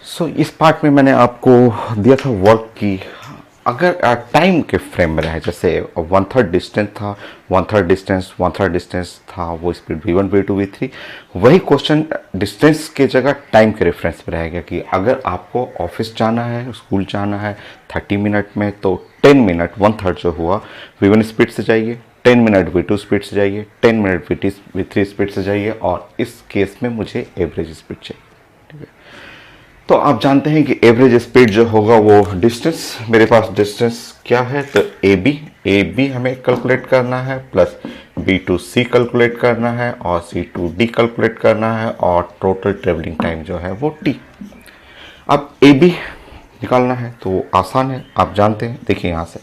सो इस पार्ट में मैंने आपको दिया था वर्क की, अगर टाइम के फ्रेम में रहे, जैसे 1/3 डिस्टेंस था, 1/3 डिस्टेंस था, वो स्पीड V1 V2 V3, वही क्वेश्चन डिस्टेंस के जगह टाइम के रेफरेंस पे रहेगा कि अगर आपको ऑफिस जाना है, स्कूल जाना है 30 मिनट में, तो 10 मिनट 1/3 जो हुआ V1 स्पीड से जाइए, 10 मिनट V2 स्पीड से जाइए, 10 मिनट V3 स्पीड से जाइए, और इस केस में मुझे एवरेज स्पीड चाहिए। ठीक है, तो आप जानते हैं कि एवरेज स्पीड जो होगा वो डिस्टेंस, मेरे पास डिस्टेंस क्या है, तो AB ए बी हमें कैलकुलेट करना है, plus B to C calculate करना है, और सी टू डी कैलकुलेट करना है, और टोटल ट्रेवलिंग टाइम जो है वो टी। अब ए बी निकालना है तो आसान है, आप जानते हैं। देखिए यहाँ से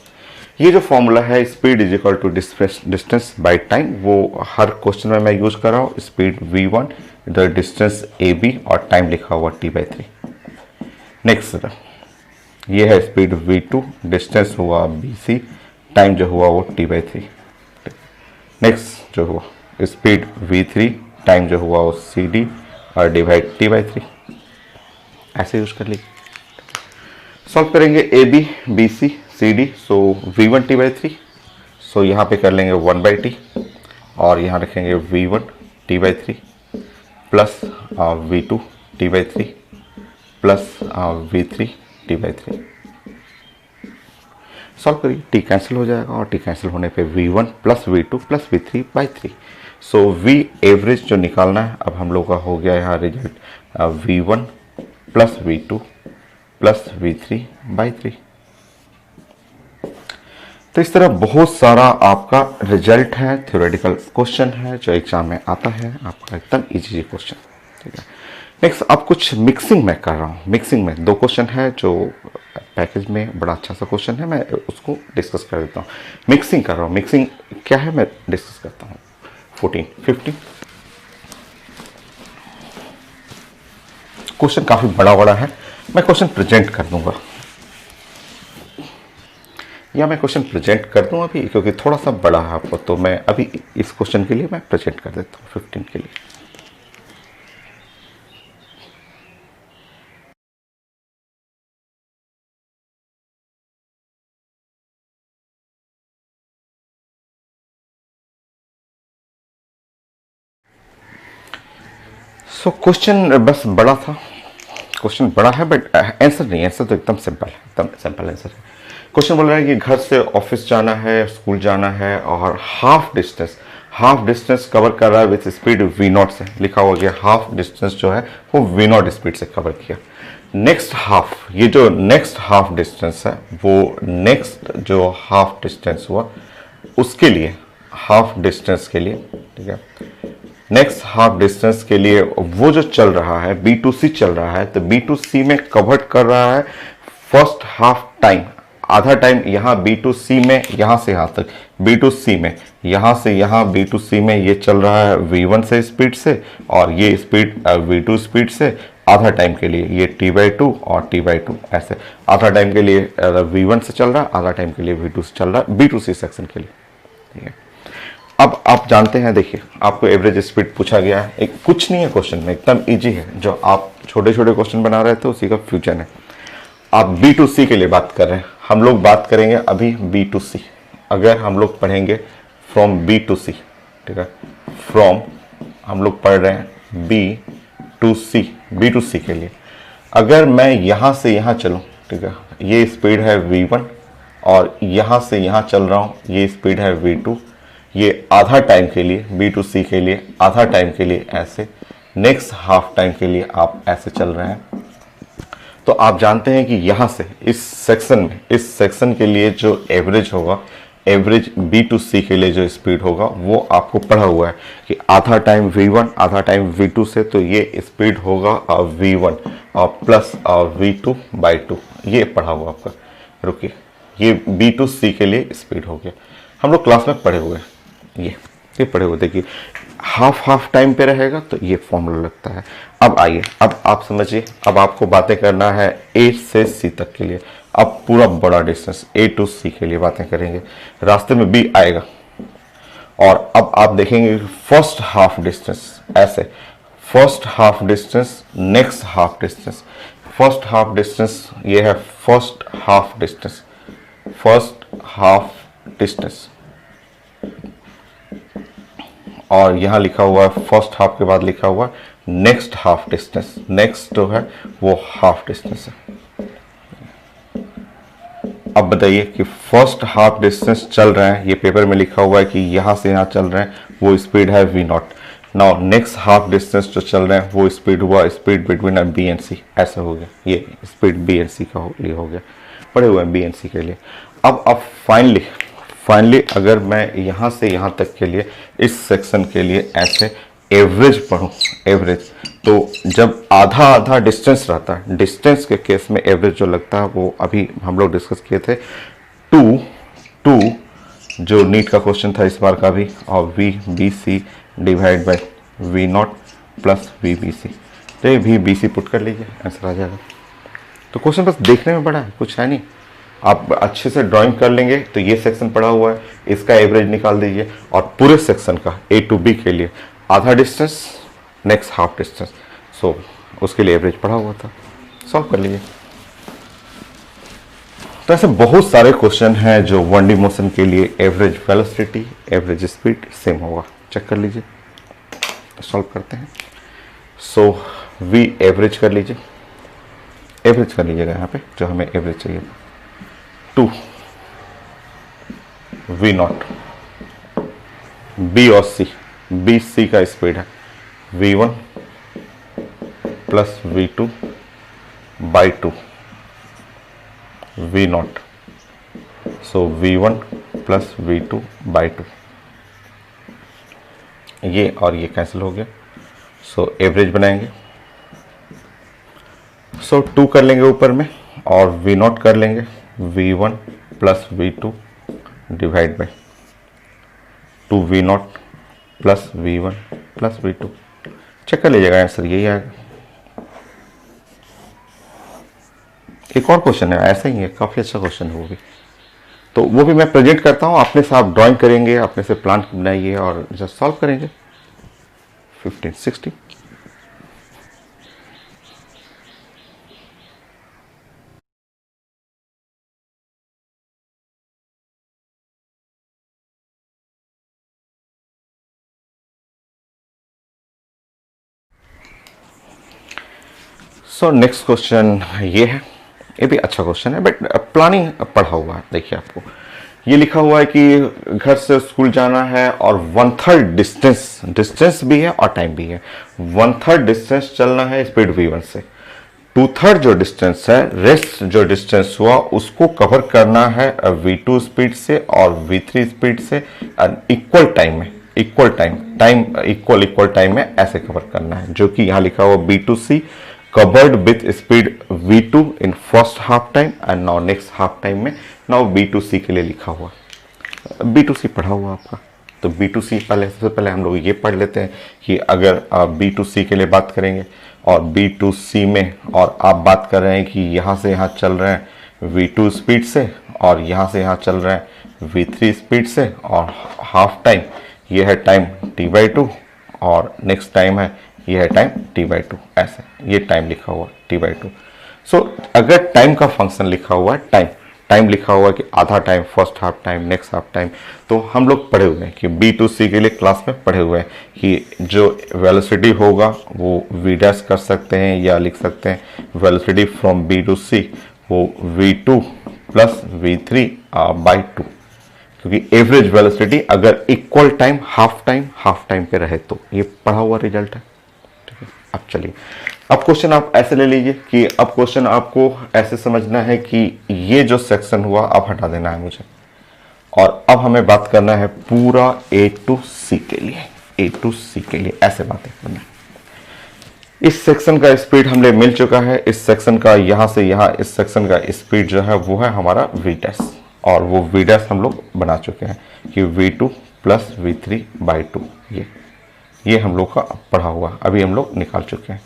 ये जो फॉर्मूला है speed is equal to distance by time, वो हर क्वेश्चन में मैं यूज कर रहा हूँ। स्पीड v1, इधर डिस्टेंस ab और टाइम लिखा हुआ t/3। नेक्स्ट ये है स्पीड v2, डिस्टेंस हुआ bc, टाइम जो हुआ वो t/3। नेक्स्ट जो हुआ स्पीड v3, टाइम जो हुआ वो cd और डिवाइड t/3। ऐसे यूज कर लीजिए। सॉल्व करेंगे A B B C C D, so v1 t/3, so यहाँ पे कर लेंगे 1/t और यहाँ रखेंगे v1 t/3 plus v2 t/3 plus v3 t/3। Solve करिए, t कैंसिल हो जाएगा और t कैंसिल होने पे v1 plus v2 plus v3/3। सो v एवरेज जो निकालना है अब हम लोग का हो गया यहाँ result v1 plus v2 plus v3/3। तो इस तरह बहुत सारा आपका रिजल्ट है, थ्योरेटिकल क्वेश्चन है जो एग्जाम में आता है, आपका एकदम इजी क्वेश्चन। ठीक है, नेक्स्ट अब कुछ मिक्सिंग में कर रहा हूँ। मिक्सिंग में 2 क्वेश्चन है जो पैकेज में बड़ा अच्छा सा क्वेश्चन है, मैं उसको डिस्कस कर देता हूँ। मिक्सिंग कर रहा हूँ, मिक्सिंग क्या है मैं डिस्कस करता हूँ। 14, 15 क्वेश्चन काफी बड़ा बड़ा है, मैं क्वेश्चन प्रेजेंट कर दूंगा, या मैं क्वेश्चन प्रेजेंट कर दूं अभी क्योंकि थोड़ा सा बड़ा है आपको, तो मैं अभी इस क्वेश्चन के लिए मैं प्रेजेंट कर देता हूं 15 के लिए। सो क्वेश्चन बस बड़ा था, क्वेश्चन बड़ा है बट आंसर नहीं, आंसर तो एकदम सिंपल है, एकदम सिंपल आंसर है। क्वेश्चन बोल रहा है कि घर से ऑफिस जाना है, स्कूल जाना है और हाफ डिस्टेंस कवर कर रहा है विथ स्पीड v0 से, लिखा हुआ गया हाफ डिस्टेंस जो है वो v0 स्पीड से कवर किया। नेक्स्ट हाफ, ये जो नेक्स्ट हाफ डिस्टेंस है वो नेक्स्ट जो हाफ डिस्टेंस हुआ उसके लिए, हाफ डिस्टेंस के लिए, ठीक है, नेक्स्ट हाफ डिस्टेंस के लिए वो जो चल रहा है B2C चल रहा है, तो B2C में कवर कर रहा है फर्स्ट हाफ टाइम, आधा टाइम यहाँ B2C में, यहाँ से यहाँ तक B2C में, यहाँ से यहाँ B2C में ये चल रहा है V1 से स्पीड से, और ये स्पीड V2 स्पीड से आधा टाइम के लिए, ये t/2 और t/2 ऐसे आधा टाइम के लिए V1 से चल रहा है, आधा टाइम के लिए V2 से चल रहा है, B2C सेक्शन के लिए। ठीक है, अब आप जानते हैं, देखिए आपको एवरेज स्पीड पूछा गया है, एक कुछ नहीं है क्वेश्चन में, एकदम इजी है, जो आप छोटे छोटे क्वेश्चन बना रहे थे उसी का फ्यूचर है। आप B2C के लिए बात कर रहे हैं, हम लोग बात करेंगे अभी B2C। अगर हम लोग पढ़ेंगे फ्रॉम B2C, ठीक है, फ्रॉम हम लोग पढ़ रहे हैं B2C के लिए, अगर मैं यहाँ से यहाँ चलूँ, ठीक है, ये स्पीड है V1 और यहाँ से यहाँ चल रहा हूँ, ये स्पीड है V2, ये आधा टाइम के लिए B2C के लिए, आधा टाइम के लिए ऐसे, नेक्स्ट हाफ टाइम के लिए आप ऐसे चल रहे हैं, तो आप जानते हैं कि यहाँ से इस सेक्शन में, इस सेक्शन के लिए जो एवरेज होगा, एवरेज B2C के लिए जो स्पीड होगा वो आपको पढ़ा हुआ है कि आधा टाइम V1 आधा टाइम V2 से, तो ये स्पीड होगा V1 और प्लस V2/2, ये पढ़ा हुआ आपका। रुकिए, ये B2C के लिए स्पीड हो गया, हम लोग क्लास में पढ़े हुए हैं, ये पढ़े हुए, देखिए हाफ टाइम पे रहेगा तो ये फॉर्मूला लगता है। अब आइए, अब आप समझिए, अब आपको बातें करना है A से C तक के लिए, अब पूरा बड़ा डिस्टेंस A to C के लिए बातें करेंगे, रास्ते में B आएगा, और अब आप देखेंगे फर्स्ट हाफ डिस्टेंस ऐसे, first half distance, next half distance, first half distance, ये है first half distance, first half distance, और यहाँ लिखा हुआ है फर्स्ट हाफ के बाद लिखा हुआ नेक्स्ट हाफ डिस्टेंस, नेक्स्ट जो है वो हाफ डिस्टेंस है। अब बताइए कि फर्स्ट हाफ डिस्टेंस चल रहे हैं, ये पेपर में लिखा हुआ है कि यहाँ से यहाँ चल रहे हैं, वो स्पीड है V0। Now next half distance जो चल रहे हैं वो स्पीड हुआ speed between B and C, ऐसा हो गया, ये स्पीड B एंड C का लिए हो गया, पढ़े हुए हैं B एंड C के लिए। अब फाइनली फाइनली अगर मैं यहाँ से यहाँ तक के लिए इस सेक्शन के लिए ऐसे एवरेज पढ़ूँ, एवरेज, तो जब आधा आधा डिस्टेंस रहता है, डिस्टेंस के केस में एवरेज जो लगता है वो अभी हम लोग डिस्कस किए थे, 2 जो नीट का क्वेश्चन था इस बार का भी, और v B C divide by v naught plus v B C, तो ये भी बी सी पुट कर लीजिए, आंसर आ जाएगा। तो क्वेश्चन बस देखने में बड़ा है, कुछ है नहीं। आप अच्छे से ड्राइंग कर लेंगे तो ये सेक्शन पड़ा हुआ है, इसका एवरेज निकाल दीजिए, और पूरे सेक्शन का ए टू बी के लिए आधा डिस्टेंस, नेक्स्ट हाफ डिस्टेंस, सो उसके लिए एवरेज पड़ा हुआ था, सॉल्व कर लीजिए। तो ऐसे बहुत सारे क्वेश्चन हैं जो 1D मोशन के लिए average velocity, average speed same होगा, चेक कर लीजिए, सॉल्व करते हैं। सो वी एवरेज कर लीजिए, एवरेज कर लीजिएगा यहाँ पे जो हमें एवरेज चाहिए था, 2 वी नॉट, बी और सी, बी सी का स्पीड है v1 plus v2 by 2 v naught, so v1 plus v2 by 2, ये और ये कैंसिल हो गया, सो एवरेज बनाएंगे, सो 2 कर लेंगे ऊपर में और वी नॉट कर लेंगे v1 plus v2 divide by 2 v naught plus v1 plus v2, check कर लीजिएगा, आंसर यही आएगा। एक और क्वेश्चन है ऐसा ही है, काफ़ी अच्छा क्वेश्चन है वो भी, तो वो भी मैं प्रेजेंट करता हूँ, अपने से आप ड्राइंग करेंगे, अपने से प्लान बनाइए और जस्ट सॉल्व करेंगे। 15 60 सो नेक्स्ट क्वेश्चन ये है, ये भी अच्छा क्वेश्चन है बट प्लानिंग पढ़ा हुआ है। देखिए आपको ये लिखा हुआ है कि घर से स्कूल जाना है और 1/3 डिस्टेंस भी है और टाइम भी है। 1/3 डिस्टेंस चलना है स्पीड v1 से, 2/3 जो डिस्टेंस है, रेस्ट जो डिस्टेंस हुआ उसको कवर करना है v2 स्पीड से और v3 स्पीड से, इक्वल टाइम में, इक्वल टाइम में ऐसे कवर करना है, जो कि यहाँ लिखा हुआ b2c covered with speed v2 in first half time and now next half time में now b2c के लिए लिखा हुआ, b2c पढ़ा हुआ आपका, तो b2c पहले, सबसे पहले हम लोग ये पढ़ लेते हैं कि अगर b2c के लिए बात करेंगे और b2c में, और आप बात कर रहे हैं कि यहाँ से यहाँ चल रहे हैं v2 स्पीड से और यहाँ से यहाँ चल रहे हैं v3 स्पीड से, और हाफ टाइम ये है टाइम t/2 और नेक्स्ट टाइम है ये है टाइम t/2, ऐसे ये टाइम लिखा हुआ t/2। सो अगर टाइम का फंक्शन लिखा हुआ है, टाइम लिखा हुआ है कि आधा time, first half time, next half time, तो हम लोग पढ़े हुए हैं कि b2c के लिए क्लास में पढ़े हुए हैं कि जो वेलोसिटी होगा वो v डैश कर सकते हैं या लिख सकते हैं velocity from b to c वो v2 प्लस v3 बाई 2, क्योंकि एवरेज वेलोसिटी अगर इक्वल टाइम हाफ टाइम पे रहे तो ये पढ़ा हुआ रिजल्ट है। ठीक है, अब चलिए, अब क्वेश्चन आप ऐसे ले लीजिए कि अब क्वेश्चन आपको ऐसे समझना है कि ये जो सेक्शन हुआ अब हटा देना है मुझे, और अब हमें बात करना है पूरा ए टू सी के लिए, ऐसे बातें करना है। इस सेक्शन का स्पीड हमने मिल चुका है, इस सेक्शन का यहाँ से यहाँ इस सेक्शन का स्पीड जो है वो है हमारा v डैश, और वो v डैश हम लोग बना चुके हैं कि v2 प्लस v3 बाई 2, ये हम लोग का पढ़ा हुआ अभी हम लोग निकाल चुके हैं।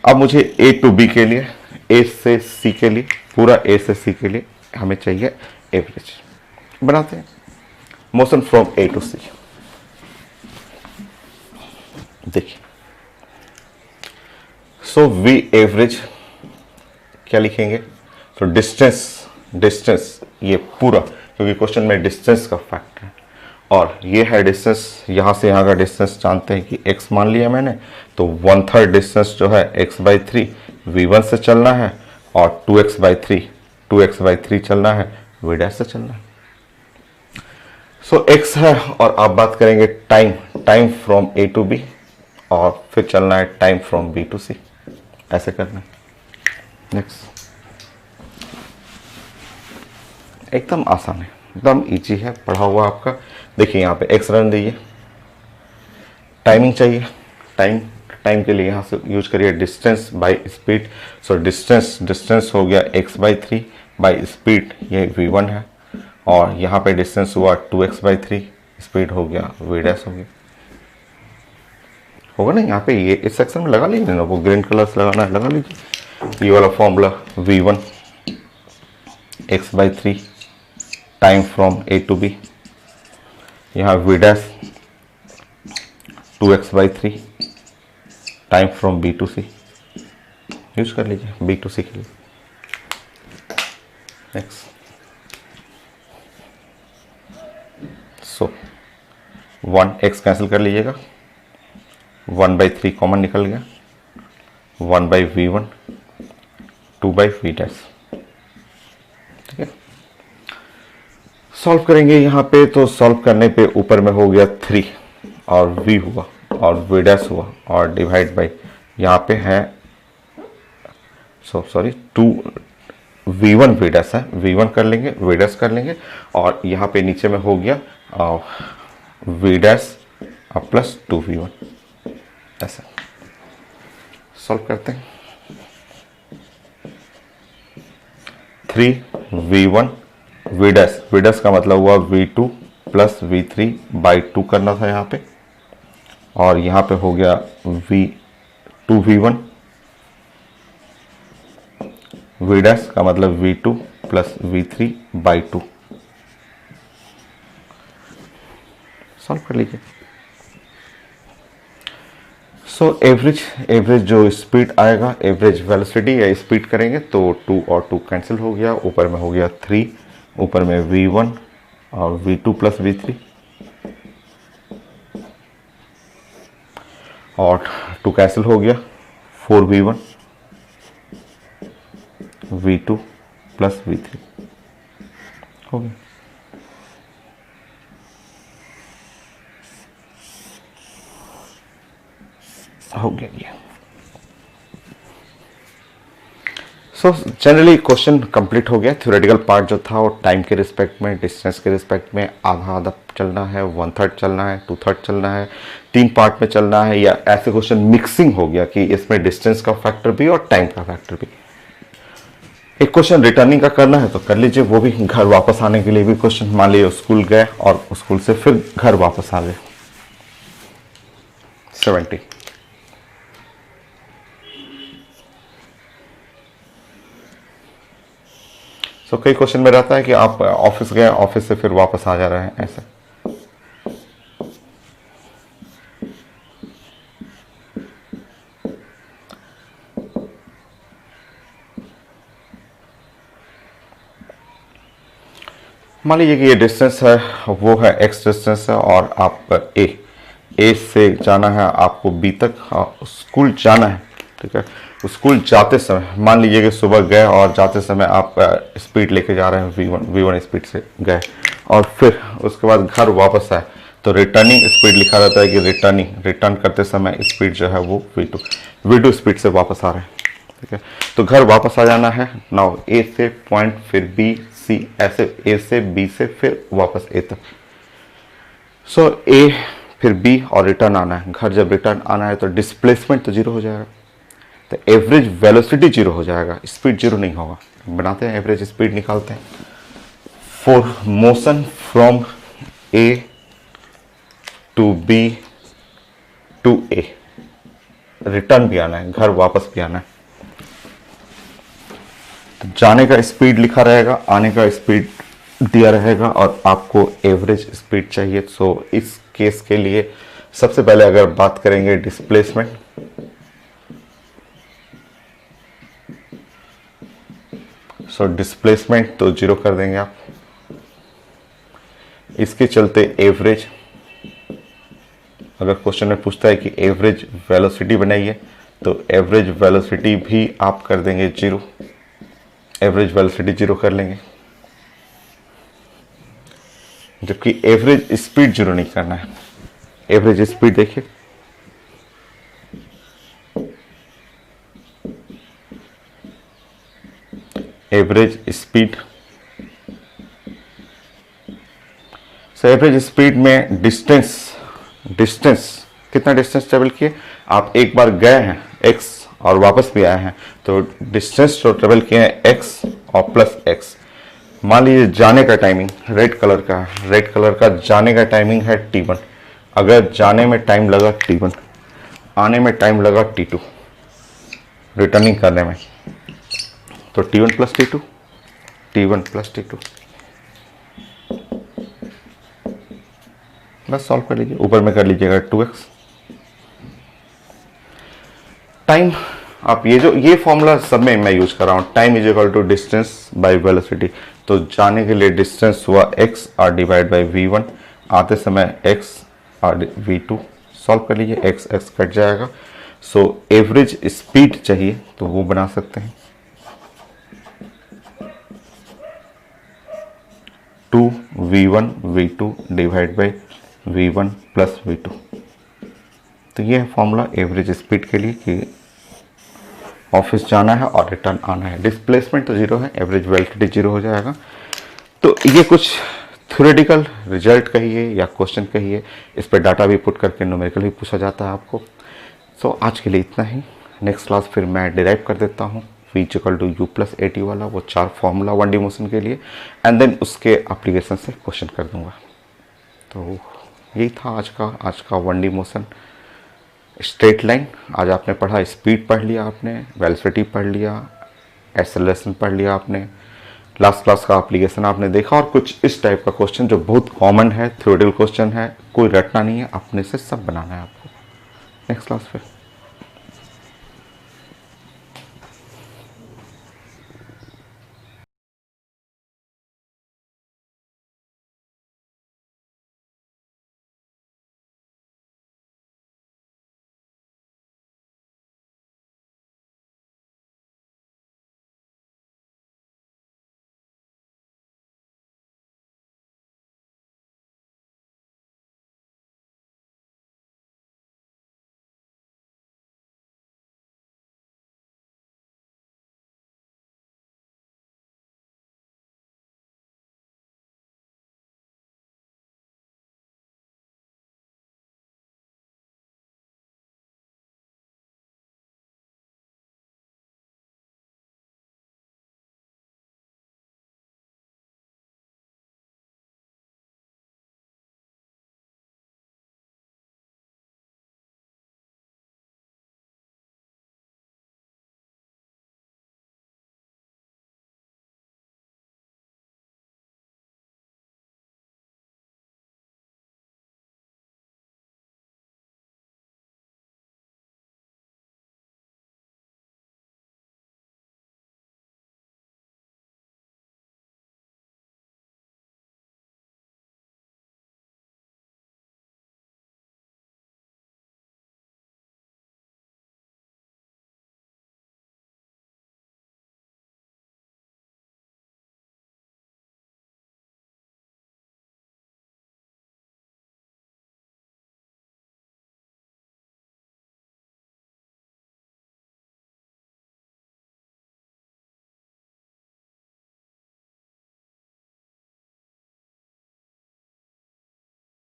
अब मुझे ए टू बी के लिए, ए से सी के लिए, पूरा ए से सी के लिए हमें चाहिए एवरेज, बनाते हैं मोशन फ्रॉम ए टू सी। देखिए, सो वी एवरेज क्या लिखेंगे, तो डिस्टेंस ये पूरा, क्योंकि क्वेश्चन में डिस्टेंस का फैक्ट है, और ये है डिस्टेंस, यहाँ से यहाँ का डिस्टेंस जानते हैं कि x मान लिया मैंने, तो 1/3 डिस्टेंस जो है x/3 v1 से चलना है, और 2x/3 चलना है v डैश से चलना है। सो x है, और आप बात करेंगे time from a to b, और फिर चलना है time from b to c, ऐसे करना है। नेक्स्ट, एकदम आसान है, एकदम इजी है, पढ़ा हुआ आपका। देखिए यहाँ पे एक्स रन दीजिए, टाइमिंग चाहिए, टाइम के लिए यहाँ से यूज करिए distance by speed. So distance हो गया x/3 बाय स्पीड, ये v1 है, और यहाँ पे डिस्टेंस हुआ 2x/3, स्पीड हो गया v डैश हो गया, होगा ना। यहाँ पे ये इस सेक्शन में लगा लीजिए ना, वो ग्रीन कलर से लगाना है लगा लीजिए। ये वाला formula v1 x/3 time from a to b, यहाँ v dash 2x/3 time from b to c, use कर लीजिए b टू c के लिए। नेक्स्ट, सो 1x कैंसिल कर लीजिएगा, 1/3 कॉमन निकल गया, 1/v1 2/v डैश, ठीक है। सॉल्व करेंगे यहाँ पे, तो सॉल्व करने पे ऊपर में हो गया 3 और v हुआ और v डैश हुआ, और डिवाइड बाई यहाँ पे है सॉरी 2 v1 v डैश है, v1 कर लेंगे, v डैश कर लेंगे, और यहाँ पे नीचे में हो गया v डैश प्लस 2v1, ऐसा सॉल्व करते हैं। 3v1 v डैश का मतलब हुआ v2 प्लस v3 बाई 2 करना था यहाँ पे, और यहाँ पे हो गया v2v1, v डैश का मतलब v2 plus v3 by 2, solve कर लीजिए। सो एवरेज जो स्पीड आएगा, एवरेज वेलोसिटी या स्पीड करेंगे तो 2 और 2 कैंसिल हो गया, ऊपर में हो गया 3, ऊपर में v1 और v2 प्लस v3, और 2 कैंसिल हो गया, 4v1 v2 प्लस v3 हो गया। हो गया ये। सो जनरली क्वेश्चन कंप्लीट हो गया। थ्योरेटिकल पार्ट जो था वो टाइम के रिस्पेक्ट में, डिस्टेंस के रिस्पेक्ट में आधा आधा चलना है, 1/3 चलना है, 2/3 चलना है, 3 पार्ट में चलना है, या ऐसे क्वेश्चन मिक्सिंग हो गया कि इसमें डिस्टेंस का फैक्टर भी और टाइम का फैक्टर भी। एक क्वेश्चन रिटर्निंग का करना है तो कर लीजिए, वो भी घर वापस आने के लिए भी क्वेश्चन। मान लीजिए स्कूल गए और स्कूल से फिर घर वापस आ गए। 70 तो कई क्वेश्चन में रहता है कि आप ऑफिस गए, ऑफिस से फिर वापस आ जा रहे हैं, ऐसे। मान लीजिए कि ये डिस्टेंस है, वो है x डिस्टेंस है, और आप ए से जाना है आपको बी तक, स्कूल जाना है, ठीक है। स्कूल जाते समय मान लीजिए कि सुबह गए और जाते समय आप स्पीड लेके जा रहे हैं v1 स्पीड से गए, और फिर उसके बाद घर वापस आए, तो रिटर्निंग स्पीड लिखा रहता है कि रिटर्न करते समय स्पीड जो है वो v2 स्पीड से वापस आ रहे हैं, ठीक है। तो घर वापस आ जाना है। नाउ ए से पॉइंट, फिर बी, सी, ऐसे ए से बी से फिर वापस ए तक। सो ए फिर बी और रिटर्न आना है। घर जब रिटर्न आना है तो डिस्प्लेसमेंट तो 0 हो जाएगा, तो एवरेज वेलोसिटी 0 हो जाएगा, स्पीड 0 नहीं होगा। बनाते हैं, एवरेज स्पीड निकालते हैं। For motion from A to B to A, return भी आना है, घर वापस भी आना है, तो जाने का स्पीड लिखा रहेगा, आने का स्पीड दिया रहेगा, और आपको एवरेज स्पीड चाहिए। सो इस केस के लिए सबसे पहले अगर बात करेंगे डिस्प्लेसमेंट, सो डिस्प्लेसमेंट तो 0 कर देंगे आप। इसके चलते एवरेज, अगर क्वेश्चन में पूछता है कि एवरेज वेलोसिटी बनाइए, तो एवरेज वेलोसिटी भी आप कर देंगे 0, एवरेज वेलोसिटी 0 कर लेंगे, जबकि एवरेज स्पीड 0 नहीं करना है। एवरेज स्पीड देखिए, average speed so average speed में डिस्टेंस कितना डिस्टेंस ट्रेवल किए, आप एक बार गए हैं x और वापस भी आए हैं, तो डिस्टेंस जो ट्रेवल किए हैं x और प्लस x। मान लीजिए जाने का टाइमिंग रेड कलर का जाने का टाइमिंग है t1। अगर जाने में टाइम लगा t1, आने में टाइम लगा t2, रिटर्निंग करने में, तो t1 plus t2, t1 plus t2, बस सॉल्व कर लीजिए। ऊपर में कर लीजिएगा 2x। टाइम, आप ये फॉर्मूला सब में मैं यूज कर रहा हूँ, time is equal to distance by velocity. तो जाने के लिए डिस्टेंस हुआ x और डिवाइड बाय v1, आते समय x और v2, सॉल्व कर लीजिए, x कट जाएगा। सो एवरेज स्पीड चाहिए तो वो बना सकते हैं 2v1 v2 divide by v1 plus v2। तो ये है फॉर्मूला एवरेज स्पीड के लिए कि ऑफिस जाना है और रिटर्न आना है। डिस्प्लेसमेंट तो जीरो है, एवरेज वेलोसिटी जीरो हो जाएगा। तो ये कुछ थ्योरेटिकल रिजल्ट कहिए या क्वेश्चन कहिए, इस पर डाटा भी पुट करके न्यूमेरिकल भी पूछा जाता है आपको। सो आज के लिए इतना ही। नेक्स्ट क्लास फिर मैं डिराइव कर देता हूँ v equal to u plus a t वाला, वो 4 फॉर्मूला 1D मोशन के लिए, एंड देन उसके एप्लीकेशन से क्वेश्चन कर दूंगा। तो यही था आज का 1D मोशन स्ट्रेट लाइन। आज आपने पढ़ा, स्पीड पढ़ लिया आपने, वेलोसिटी पढ़ लिया, एक्सेलरेशन पढ़ लिया आपने, लास्ट क्लास का एप्लीकेशन आपने देखा, और कुछ इस टाइप का क्वेश्चन जो बहुत कॉमन है, थ्योरेटिकल क्वेश्चन है, कोई रटना नहीं है, अपने से सब बनाना है आपको। नेक्स्ट क्लास फिर।